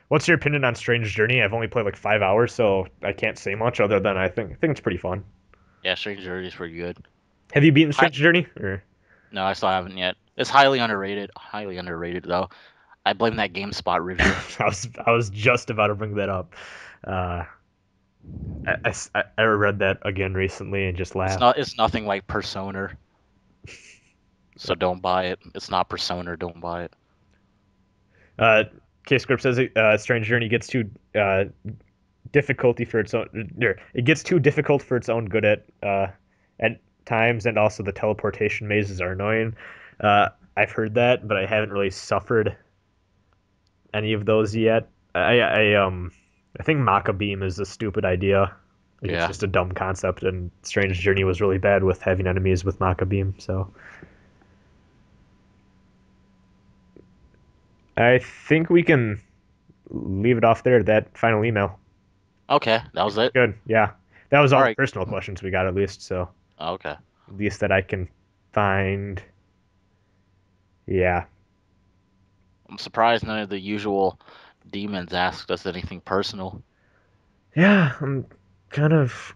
B: what's your opinion on Strange Journey? I've only played like 5 hours, so I can't say much other than I think it's pretty fun.
D: Yeah, Strange Journey is pretty good.
B: Have you beaten
D: Hi-
B: Strange Journey? Or
D: no, I still haven't yet. It's highly underrated. Highly underrated though. I blame that GameSpot review.
B: I was just about to bring that up. Uh, I read that again recently and just laughed.
D: It's nothing like Persona. So don't buy it. It's not Persona, don't buy it.
B: Uh, K Script says Strange Journey gets too difficulty for its own. It gets too difficult for its own good at times, and also the teleportation mazes are annoying. I've heard that, but I haven't really suffered any of those yet. I think Maka Beam is a stupid idea. Like it's
D: Yeah.
B: just a dumb concept, and Strange Journey was really bad with having enemies with Maka Beam. So I think we can leave it off there. That final email.
D: Okay, that was it.
B: Good. Yeah. That was all the
C: Alright.
B: personal questions we got, at least. So
C: Okay.
B: at least that I can find. Yeah.
C: I'm surprised none of the usual demons asked us anything personal.
B: Yeah, I'm kind of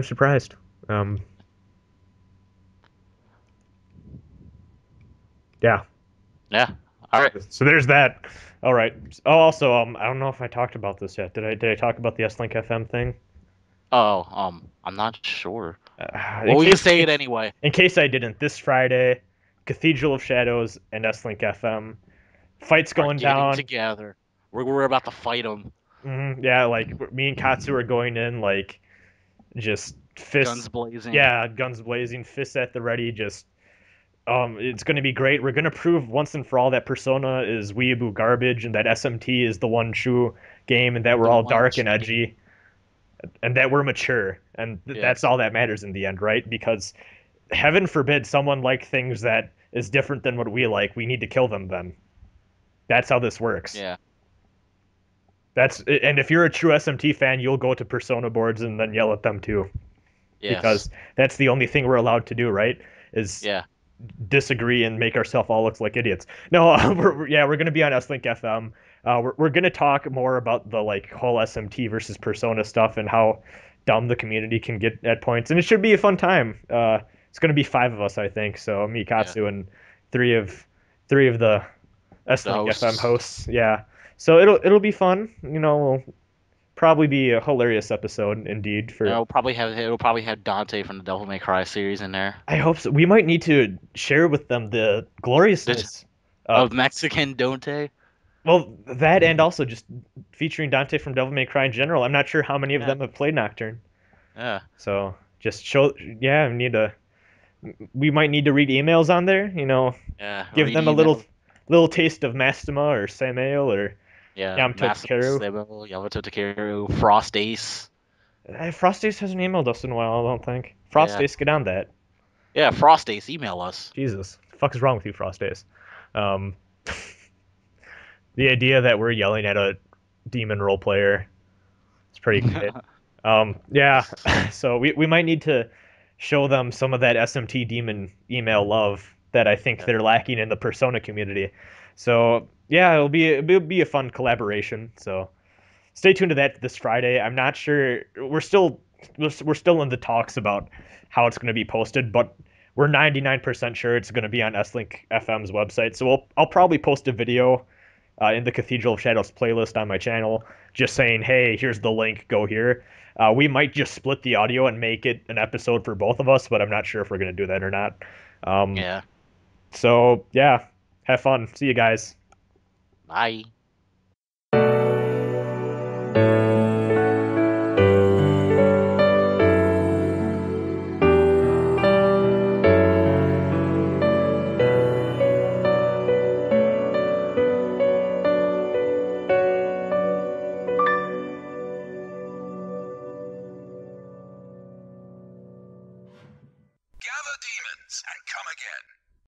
B: surprised. Um, yeah.
C: Yeah. All right.
B: So there's that. All right. Oh, also, I don't know if I talked about this yet. Did I talk about the S-Link FM thing?
C: Oh, I'm not sure.
B: In
C: Well, you
B: case
C: say it anyway.
B: in case I didn't, this Friday, Cathedral of Shadows and S-Link FM fights
C: Are
B: going
C: getting
B: down.
C: together. We're about to fight them.
B: Yeah, like me and Katsu are going in, like just fists.
C: Guns blazing.
B: Yeah, guns blazing, fists at the ready. Just it's going to be great. We're going to prove once and for all that Persona is weeaboo garbage, and that SMT is the one true game, and that we're
C: The
B: all
C: one
B: dark and
C: true
B: edgy, and that we're mature, and
C: Yeah.
B: that's all that matters in the end, right? Because heaven forbid someone like things that is different than what we like, we need to kill them then. That's how this works.
C: Yeah.
B: And if you're a true SMT fan, you'll go to Persona boards and then yell at them too,
C: Yes.
B: because that's the only thing we're allowed to do, right? Is
C: Yeah.
B: disagree and make ourselves all look like idiots. No, we're gonna be on S-Link FM. We're gonna talk more about the like whole SMT versus Persona stuff and how dumb the community can get at points, and it should be a fun time. It's gonna be 5 of us, I think. So me, Katsu, and three of the S-Link
C: hosts.
B: FM hosts. Yeah. So it'll be fun. You know, we'll probably be a hilarious episode indeed.
C: It'll probably have Dante from the Devil May Cry series in there.
B: I hope so. We might need to share with them the gloriousness
C: Of Mexican Dante.
B: well, that and also just featuring Dante from Devil May Cry in general. I'm not sure how many of
C: Yeah.
B: them have played Nocturne.
C: Yeah.
B: So just show, yeah, we might need to read emails on there,
C: Yeah.
B: give
C: read
B: them a
C: email.
B: little taste of Mastema or Samael or
C: Yeah.
B: Yamato Takeru.
C: Yamato Takeru. Frost Ace.
B: Frost Ace hasn't emailed us in a while, I don't think. Frost
C: Yeah.
B: Ace, get on that.
C: Yeah. Frost Ace. Email us.
B: Jesus, the fuck is wrong with you, Frost Ace? Um, the idea that we're yelling at a demon role player is pretty great. Yeah, so we might need to show them some of that SMT demon email love that I think they're lacking in the Persona community. So yeah, it'll be a fun collaboration. So stay tuned to that this Friday. I'm not sure we're still in the talks about how it's going to be posted, but we're 99% sure it's going to be on S-Link FM's website. So I'll probably post a video in the Cathedral of Shadows playlist on my channel, just saying, hey, here's the link, go here. We might just split the audio and make it an episode for both of us, but I'm not sure if we're going to do that or not.
C: Yeah.
B: So, yeah, have fun. See you guys.
C: Bye.
A: Gather demons and come again.